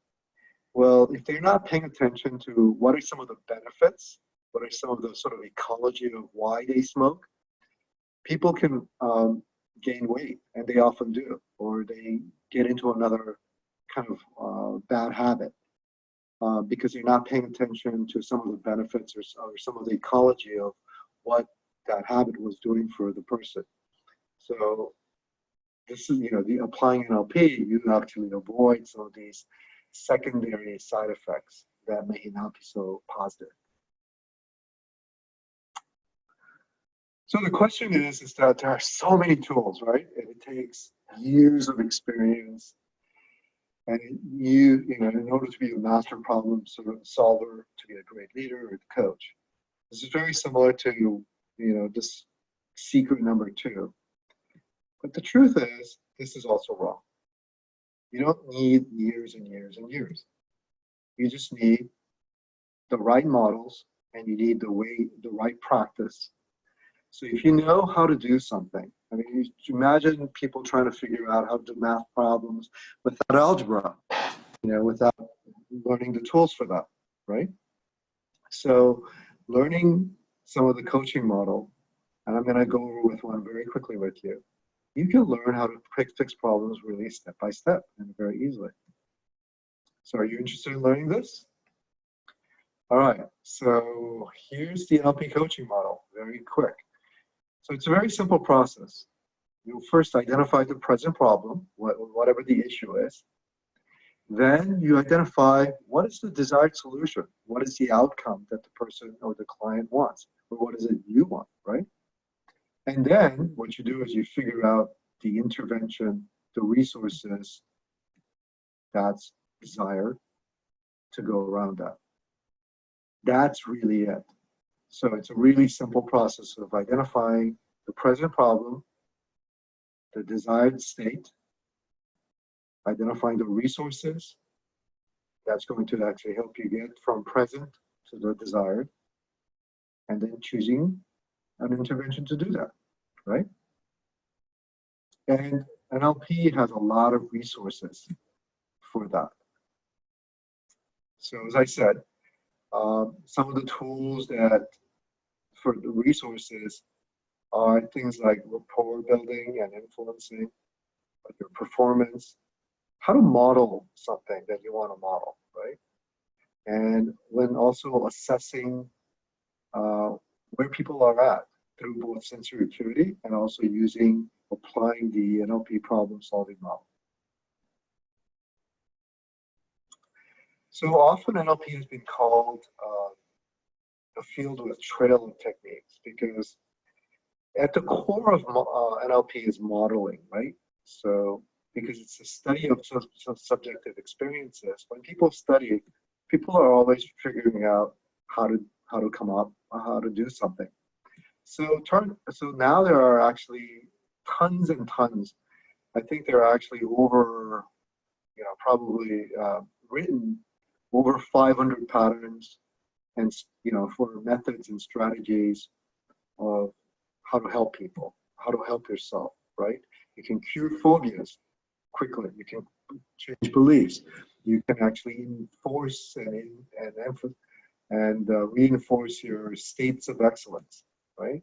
Well, if they're not paying attention to what are some of the benefits, what are some of the sort of ecology of why they smoke, people can gain weight, and they often do, or they get into another kind of bad habit because they're not paying attention to some of the benefits or some of the ecology of what that habit was doing for the person. So this is, the applying NLP, you actually avoid some of these secondary side effects that may not be so positive. So the question is that there are so many tools, right? And it takes years of experience. And in order to be a master problem solver, to be a great leader or a coach, this is very similar to, this secret number 2. But the truth is, this is also wrong. You don't need years and years and years. You just need the right models, and you need the right practice. So if you know how to do something, I mean, you imagine people trying to figure out how to do math problems without algebra, without learning the tools for that, right? So learning some of the coaching model, and I'm going to go over with one very quickly with you, you can learn how to fix problems really step by step and very easily. So are you interested in learning this? All right, so here's the NLP coaching model, very quick. So it's a very simple process. You'll first identify the present problem, whatever the issue is. Then you identify what is the desired solution, what is the outcome that the person or the client wants, or what is it you want, right? And then what you do is you figure out the intervention, the resources that's desired to go around that. That's really it. So it's a really simple process of identifying the present problem, the desired state, identifying the resources that's going to actually help you get from present to the desired, and then choosing an intervention to do that, right? And NLP has a lot of resources for that. So as I said, some of the tools that for the resources are things like rapport building and influencing, like your performance, how to model something that you want to model, right? And when also assessing where people are at through both sensory acuity and also applying the NLP problem solving model. So often NLP has been called a field with trail of techniques because at the core of NLP is modeling, right? So because it's a study of subjective experiences, when people study, people are always figuring out how to come up, how to do something. So now there are actually tons and tons. I think there are actually over, probably written over 500 patterns and, for methods and strategies of how to help people, how to help yourself, right? You can cure phobias quickly. You can change beliefs. You can actually enforce and reinforce your states of excellence, right?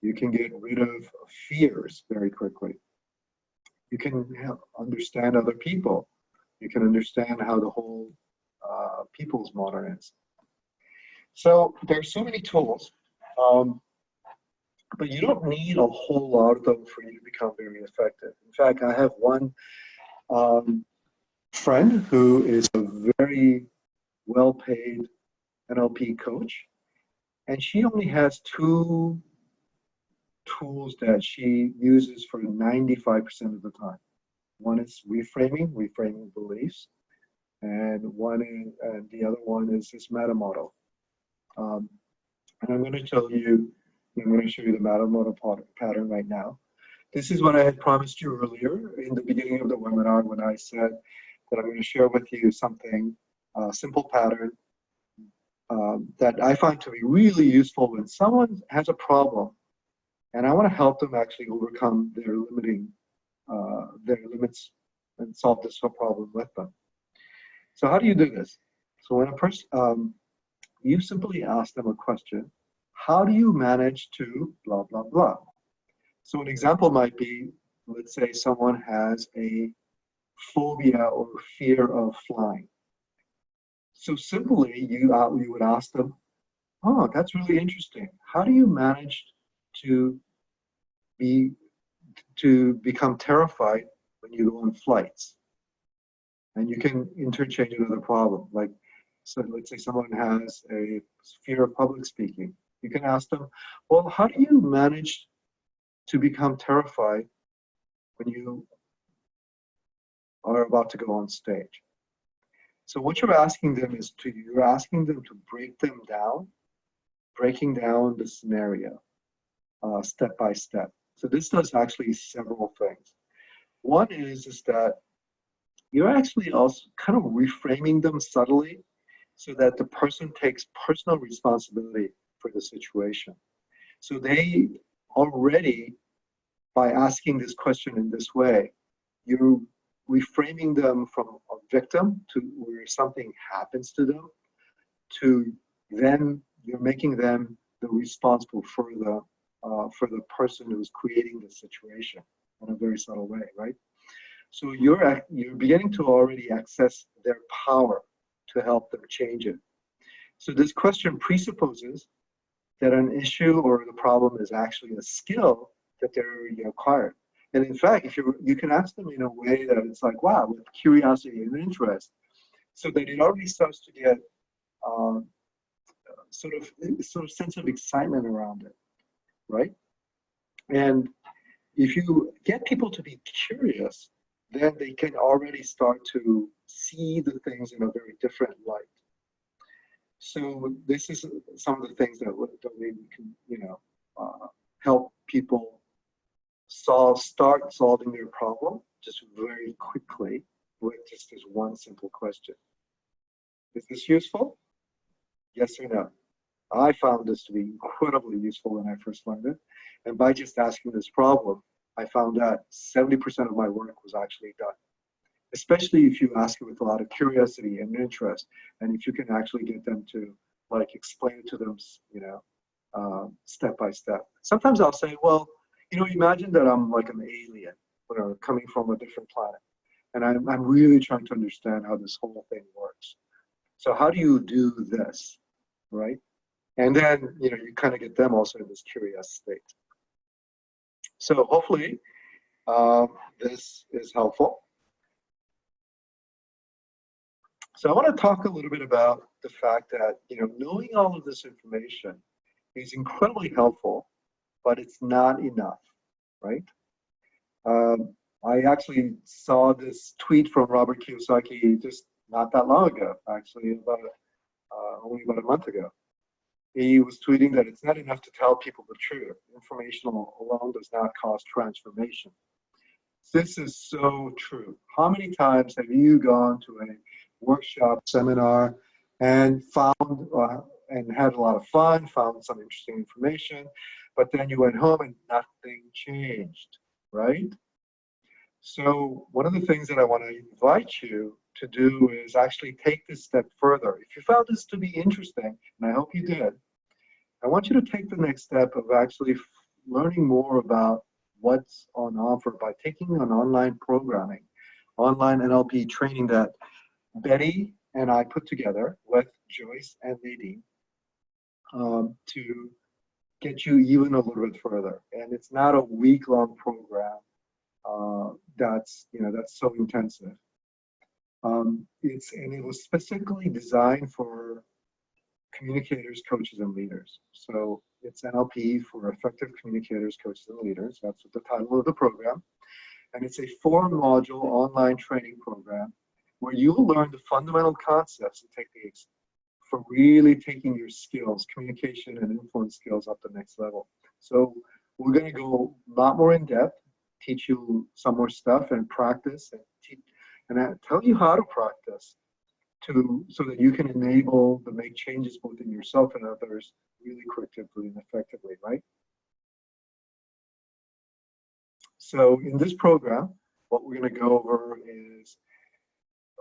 You can get rid of fears very quickly. You can understand other people. You can understand how the whole people's model is. So there's so many tools, but you don't need a whole lot of them for you to become very effective. In fact, I have one friend who is a very well-paid NLP coach, and she only has 2 tools that she uses for 95% of the time. One is reframing beliefs, and the other one is this meta model. And I'm going to show you the meta model pattern right now. This is what I had promised you earlier in the beginning of the webinar when I said that I'm going to share with you something, a simple pattern that I find to be really useful when someone has a problem and I want to help them actually overcome their limits and solve this problem with them. So how do you do this? So when a person, you simply ask them a question, how do you manage to blah, blah, blah? So an example might be, let's say someone has a phobia or fear of flying. So simply you would ask them, oh, that's really interesting. How do you manage to become terrified when you go on flights? And you can interchange it with a problem. Like, so let's say someone has a fear of public speaking. You can ask them, well, how do you manage to become terrified when you are about to go on stage? So what you're asking them is you're asking them to break them down, breaking down the scenario step by step. So this does actually several things. One is that you're actually also kind of reframing them subtly so that the person takes personal responsibility for the situation. So they already, by asking this question in this way, you're reframing them from a victim to where something happens to them, to then you're making them the responsible for the person who's creating the situation, in a very subtle way, right? So you're beginning to already access their power to help them change it. So this question presupposes that an issue or the problem is actually a skill that they're already acquired. And in fact, if you can ask them in a way that it's like, wow, with curiosity and interest, so that it already starts to get sort of sense of excitement around it, right? And if you get people to be curious, then they can already start to see the things in a very different light. So this is some of the things that maybe can, help people start solving their problem just very quickly with just this one simple question. Is this useful? Yes or no? I found this to be incredibly useful when I first learned it. And by just asking this problem, I found that 70% of my work was actually done. Especially if you ask it with a lot of curiosity and interest, and if you can actually get them to explain it to them, step by step. Sometimes I'll say, well, imagine that I'm like an alien, coming from a different planet, and I'm really trying to understand how this whole thing works. So how do you do this, right? And then you kind of get them also in this curious state. So hopefully this is helpful. So I want to talk a little bit about the fact that, knowing all of this information is incredibly helpful, but it's not enough, right? I actually saw this tweet from Robert Kiyosaki just not that long ago, actually, only about a month ago. He was tweeting that it's not enough to tell people the truth. Information alone does not cause transformation. This is so true. How many times have you gone to a workshop, seminar, and found and had a lot of fun, found some interesting information, but then you went home and nothing changed, right? So one of the things that I want to invite you to do is actually take this step further. If you found this to be interesting, and I hope you did, I want you to take the next step of actually learning more about what's on offer by taking an online NLP training that Betty and I put together with Joyce and Nadine to get you even a little bit further. And it's not a week-long program that's so intensive. It was specifically designed for communicators, coaches, and leaders. So it's NLP for effective communicators, coaches, and leaders. That's the title of the program. And it's a 4-module online training program where you'll learn the fundamental concepts and techniques for really taking your skills, communication and influence skills up the next level. So we're going to go a lot more in depth, teach you some more stuff and practice, and tell you how to practice so that you can make changes both in yourself and others really quickly and effectively, right? So in this program, what we're going to go over is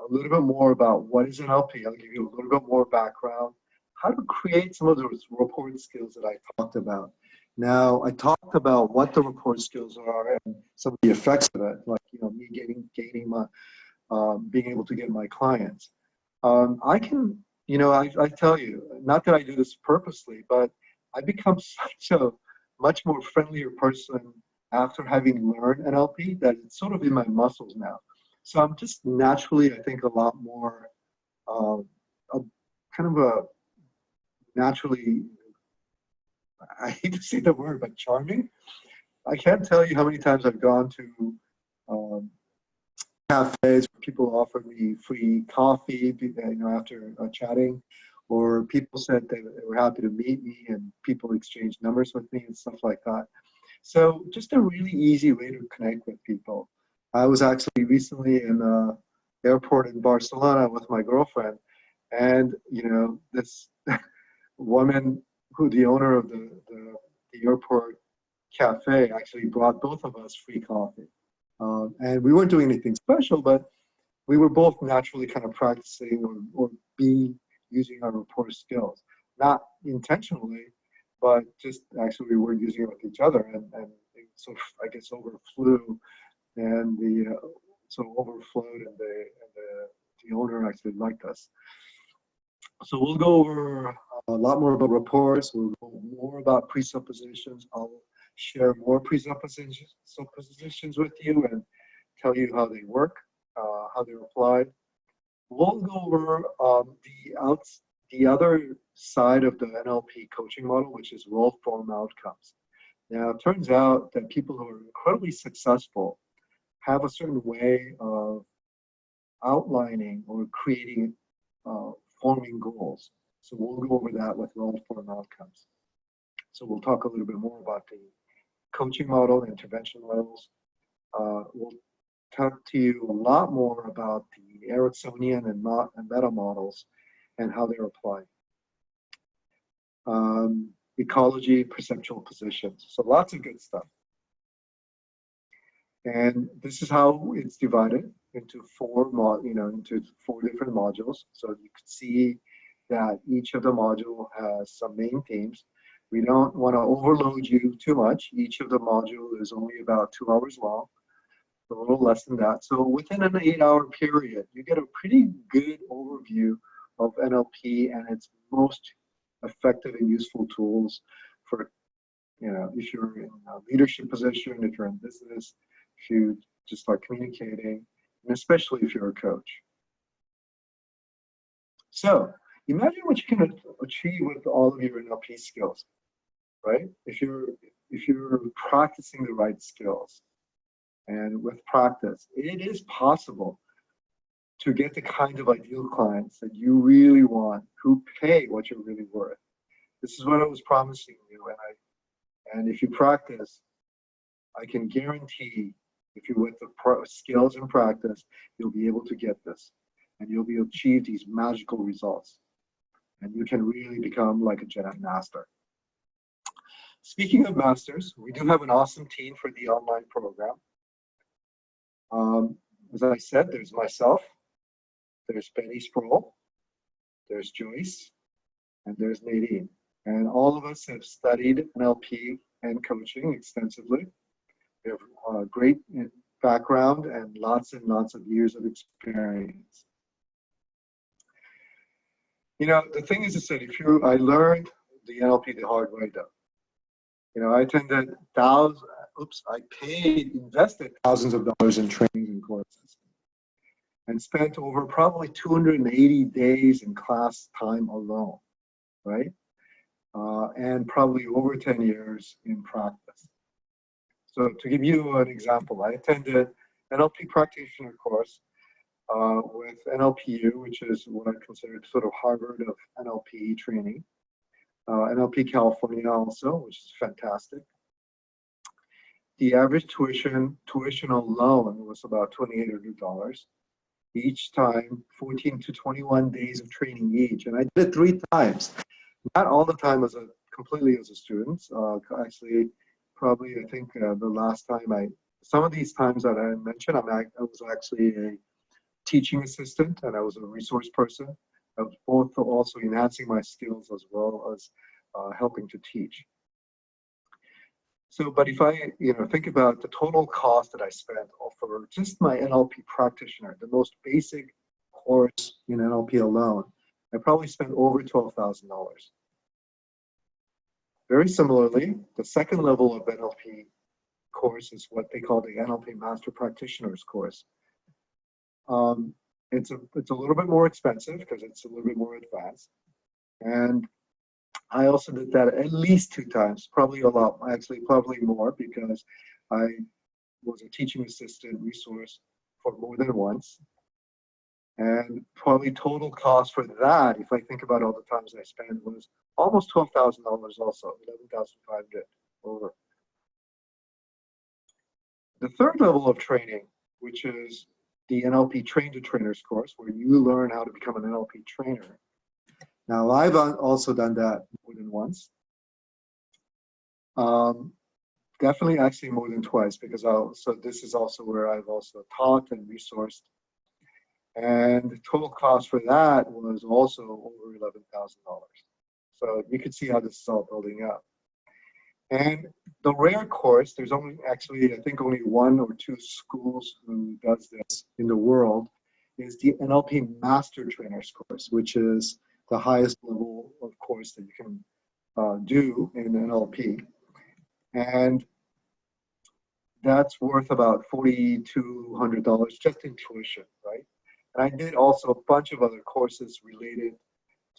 a little bit more about what is NLP. I'll give you a little bit more background, how to create some of those report skills that I talked about. Now, I talked about what the report skills are and some of the effects of it, like me gaining my, being able to get my clients. I tell you, not that I do this purposely, but I become such a much more friendlier person after having learned NLP that it's sort of in my muscles now. So I'm just naturally, I think, a lot more, naturally, I hate to say the word, but charming. I can't tell you how many times I've gone to cafes where people offered me free coffee, after chatting, or people said they were happy to meet me, and people exchanged numbers with me and stuff like that. So just a really easy way to connect with people. I was actually recently in an airport in Barcelona with my girlfriend, and this woman, the owner of the airport cafe, actually brought both of us free coffee. And we weren't doing anything special, but we were both naturally kind of practicing or using our rapport skills. Not intentionally, but just actually we were using it with each other, and it sort of, I guess, overflew, and the sort of overflowed, and the owner actually liked us. So we'll go over a lot more about reports. We'll go more about presuppositions. I'll share more presuppositions with you and tell you how they work, how they're applied. We'll go over the other side of the NLP coaching model, which is role form outcomes. Now, it turns out that people who are incredibly successful have a certain way of outlining or creating, forming goals. So we'll go over that with role form outcomes. So we'll talk a little bit more about the coaching model, the intervention models. We'll talk to you a lot more about the Ericksonian and meta models and how they're applied. Ecology, perceptual positions. So lots of good stuff. And this is how it's divided into four different modules. So you can see that each of the module has some main themes. We don't want to overload you too much. Each of the module is only about 2 hours long, a little less than that. So within an 8-hour period, you get a pretty good overview of NLP and its most effective and useful tools for, if you're in a leadership position, if you're in business, if you just start communicating, and especially if you're a coach. So imagine what you can achieve with all of your NLP skills, right? If you're practicing the right skills, and with practice, it is possible to get the kind of ideal clients that you really want, who pay what you're really worth. This is what I was promising you, and if you practice, I can guarantee, if you with the skills and practice, you'll be able to get this, and you'll be able to achieve these magical results, and you can really become like a Jedi Master. Speaking of masters, we do have an awesome team for the online program. As I said, there's myself, there's Bettie Spruill, there's Joyce, and there's Nadine. And all of us have studied NLP and coaching extensively. We have a great background and lots of years of experience. The thing is that I learned the NLP the hard way though. I attended invested thousands of dollars in trainings and courses, and spent over probably 280 days in class time alone, right? And probably over 10 years in practice. So to give you an example, I attended NLP practitioner course with NLPU, which is what I consider sort of Harvard of NLP training. NLP California also, which is fantastic. The average tuition alone was about $2,800 each time, 14 to 21 days of training each. And I did it 3 times. Not all the time completely as a student. Actually, probably I think the last time some of these times that I mentioned, I was actually a teaching assistant and I was a resource person. I was both also enhancing my skills as well as helping to teach. So, but if I think about the total cost that I spent for just my NLP practitioner, the most basic course in NLP alone, I probably spent over $12,000. Very similarly, the second level of NLP course is what they call the NLP Master Practitioners course. It's a little bit more expensive because it's a little bit more advanced. And I also did that at least 2 times, probably a lot, actually probably more, because I was a teaching assistant resource for more than once. And probably total cost for that, if I think about all the times I spent, was almost $12,000 also, $11,500 over. The third level of training, which is the NLP Train to Trainers course, where you learn how to become an NLP trainer. Now, I've also done that more than once. Definitely, actually more than twice, because so this is also where I've also taught and resourced. And the total cost for that was also over $11,000. So you can see how this is all building up. And the rare course, there's only actually, I think only one or two schools who does this in the world, is the NLP Master Trainers course, which is the highest level of course that you can do in NLP. And that's worth about $4,200 just in tuition, right? And I did also a bunch of other courses related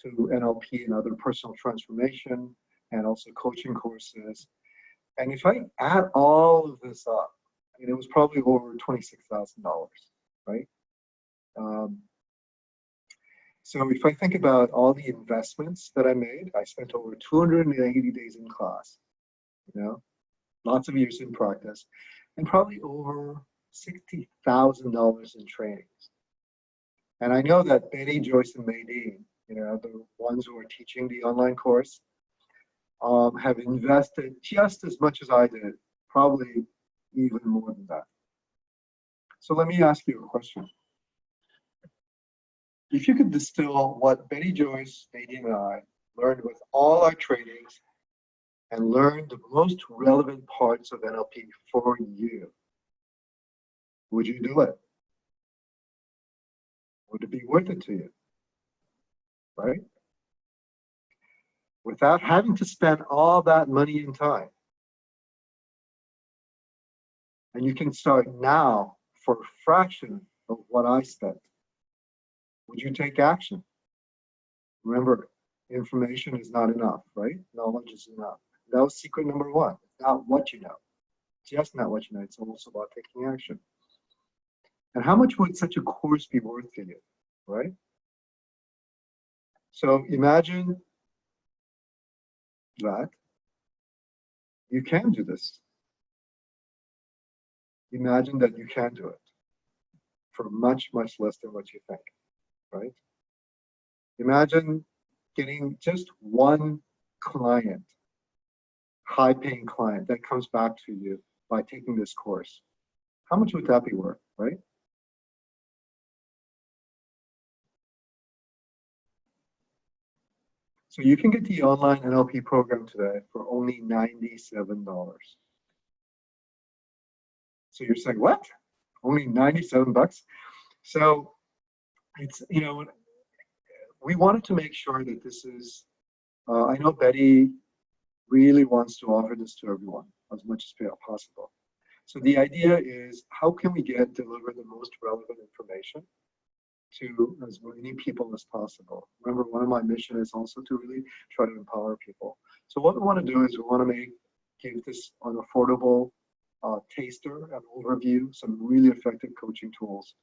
to NLP and other personal transformation and also coaching courses. And if I add all of this up, I mean, it was probably over $26,000, right? So if I think about all the investments that I made, I spent over 280 days in class, you know, lots of years in practice, and probably over $60,000 in trainings. And I know that Betty, Joyce, and Nadine, you know, the ones who are teaching the online course, have invested just as much as I did, probably even more than that. So let me ask you a question. If you could distill what Betty, Joyce, Nadine, and I learned with all our trainings and learned the most relevant parts of NLP for you, would you do it? Would it be worth it to you? Right? Without having to spend all that money and time. And you can start now for a fraction of what I spent. Would you take action? Remember, information is not enough, right? Knowledge is enough. That was secret number one. It's not what you know. Just not what you know. It's also about taking action. And how much would such a course be worth to you, right? So imagine that you can do this. Imagine that you can do it for much, much less than what you think, right? Imagine getting just one client, high-paying client that comes back to you by taking this course. How much would that be worth, right? So you can get the online NLP program today for only $97. So you're saying, what? Only 97 bucks? So it's, you know, we wanted to make sure that this is, I know Betty really wants to offer this to everyone as much as possible. So the idea is, how can we deliver the most relevant information to as many people as possible? Remember, one of my missions is also to really try to empower people. So what we want to do is we want to give this an affordable taster, an overview, some really effective coaching tools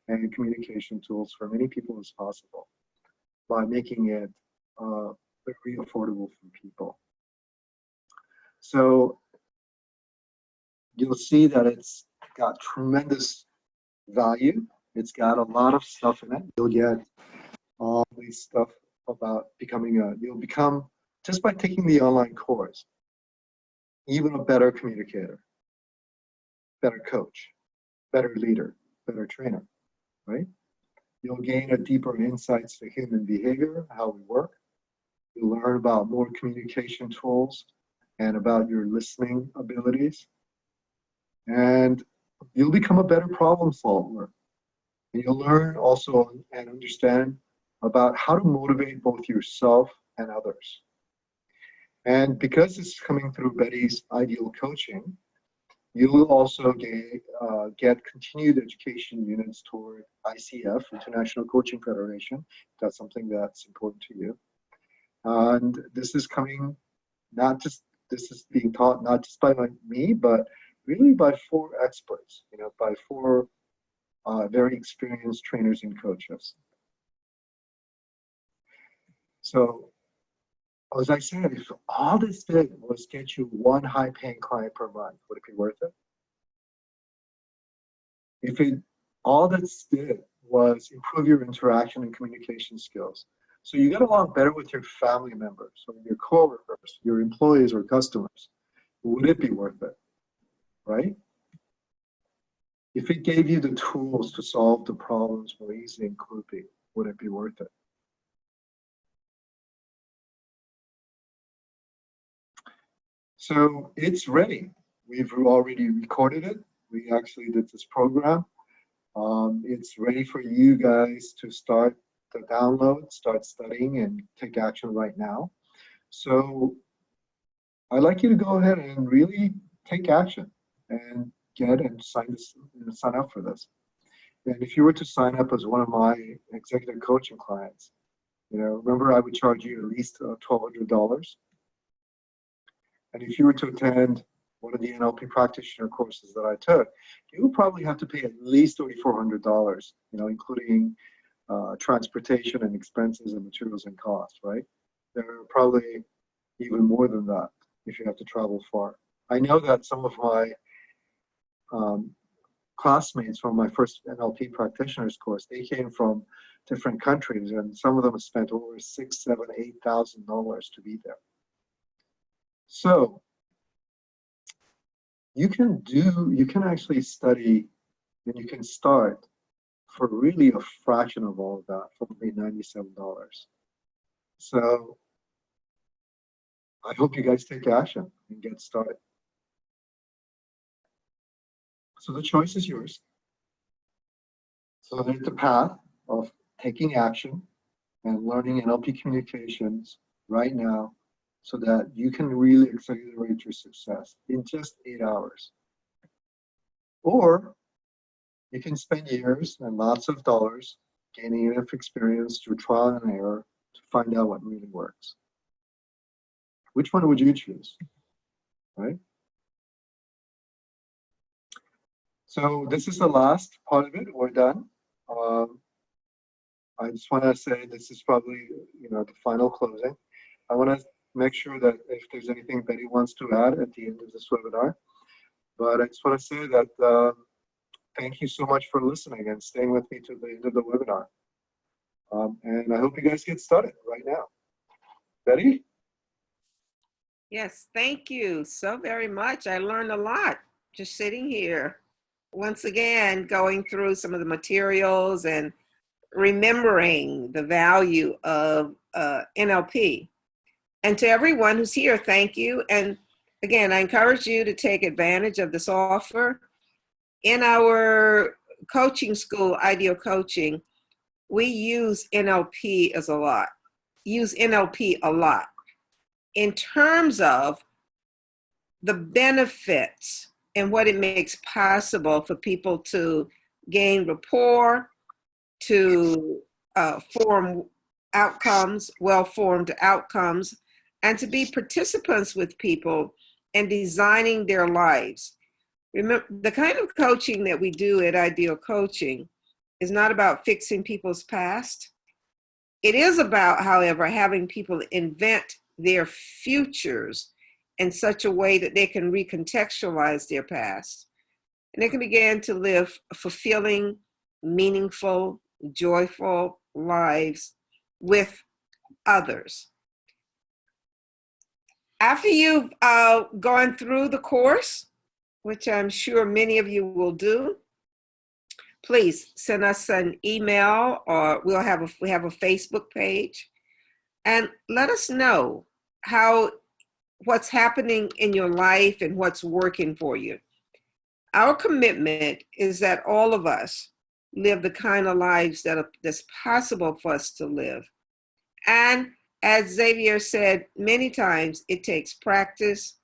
and communication tools for many people as possible by making it very affordable for people. So you'll see that it's got tremendous value. It's got a lot of stuff in it. You'll get all these stuff about you'll become, just by taking the online course, even a better communicator, better coach, better leader, better trainer, right? You'll gain a deeper insights to human behavior, how we work. You'll learn about more communication tools and about your listening abilities. And you'll become a better problem solver. And you'll learn also and understand about how to motivate both yourself and others. And because it's coming through Betty's Ideal Coaching, you will also get continued education units toward ICF, International Coaching Federation. That's something that's important to you. And this is coming, this is being taught not just by me, but really by 4 experts, you know, by 4 very experienced trainers and coaches. So, as I said, if all this did was get you 1 high-paying client per month, would it be worth it? If all this did was improve your interaction and communication skills, so you get along better with your family members or your coworkers, your employees or customers, would it be worth it, right? If it gave you the tools to solve the problems more easily and quickly, would it be worth it? So it's ready. We've already recorded it. We actually did this program. It's ready for you guys to start the download, start studying, and take action right now. So I'd like you to go ahead and really take action and get and sign up for this. And if you were to sign up as one of my executive coaching clients, remember I would charge you at least $1,200. And if you were to attend one of the NLP practitioner courses that I took, you would probably have to pay at least $3,400, including transportation and expenses and materials and costs, right? There are probably even more than that if you have to travel far. I know that some of my classmates from my first NLP practitioners course, they came from different countries, and some of them spent over $6,000, $7,000, $8,000 to be there. So you can actually study, and you can start for really a fraction of all of that, for only $97. So I hope you guys take action and get started. So the choice is yours. So there's the path of taking action and learning NLP communications right now so that you can really accelerate your success in just 8 hours. Or you can spend years and lots of dollars gaining enough experience through trial and error to find out what really works. Which one would you choose, right? So this is the last part of it. We're done. I just want to say this is probably, the final closing. I want to make sure that if there's anything Betty wants to add at the end of this webinar, but I just want to say that thank you so much for listening and staying with me to the end of the webinar. And I hope you guys get started right now. Betty? Yes, thank you so very much. I learned a lot just sitting here. Once again, going through some of the materials and remembering the value of NLP. And to everyone who's here, thank you. And again, I encourage you to take advantage of this offer. In our coaching school, Ideal Coaching, we use NLP a lot in terms of the benefits and what it makes possible for people to gain rapport, to form outcomes, well-formed outcomes, and to be participants with people in designing their lives. Remember, the kind of coaching that we do at Ideal Coaching is not about fixing people's past. It is about, however, having people invent their futures in such a way that they can recontextualize their past. And they can begin to live fulfilling, meaningful, joyful lives with others. After you've gone through the course, which I'm sure many of you will do, please send us an email, or we have a Facebook page, and let us know what's happening in your life and what's working for you. Our commitment is that all of us live the kind of lives that's possible for us to live. And as Xavier said many times, it takes practice,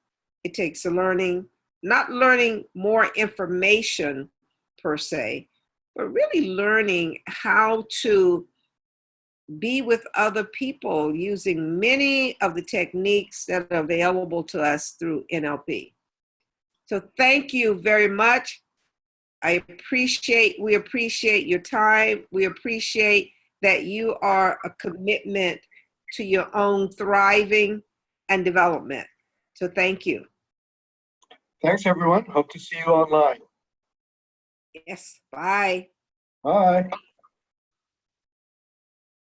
it takes learning, not learning more information per se, but really learning how to be with other people using many of the techniques that are available to us through NLP. So thank you very much. We appreciate your time. We appreciate that you are a commitment to your own thriving and development. So thank you. Thanks, everyone. Hope to see you online. Yes, bye. Bye.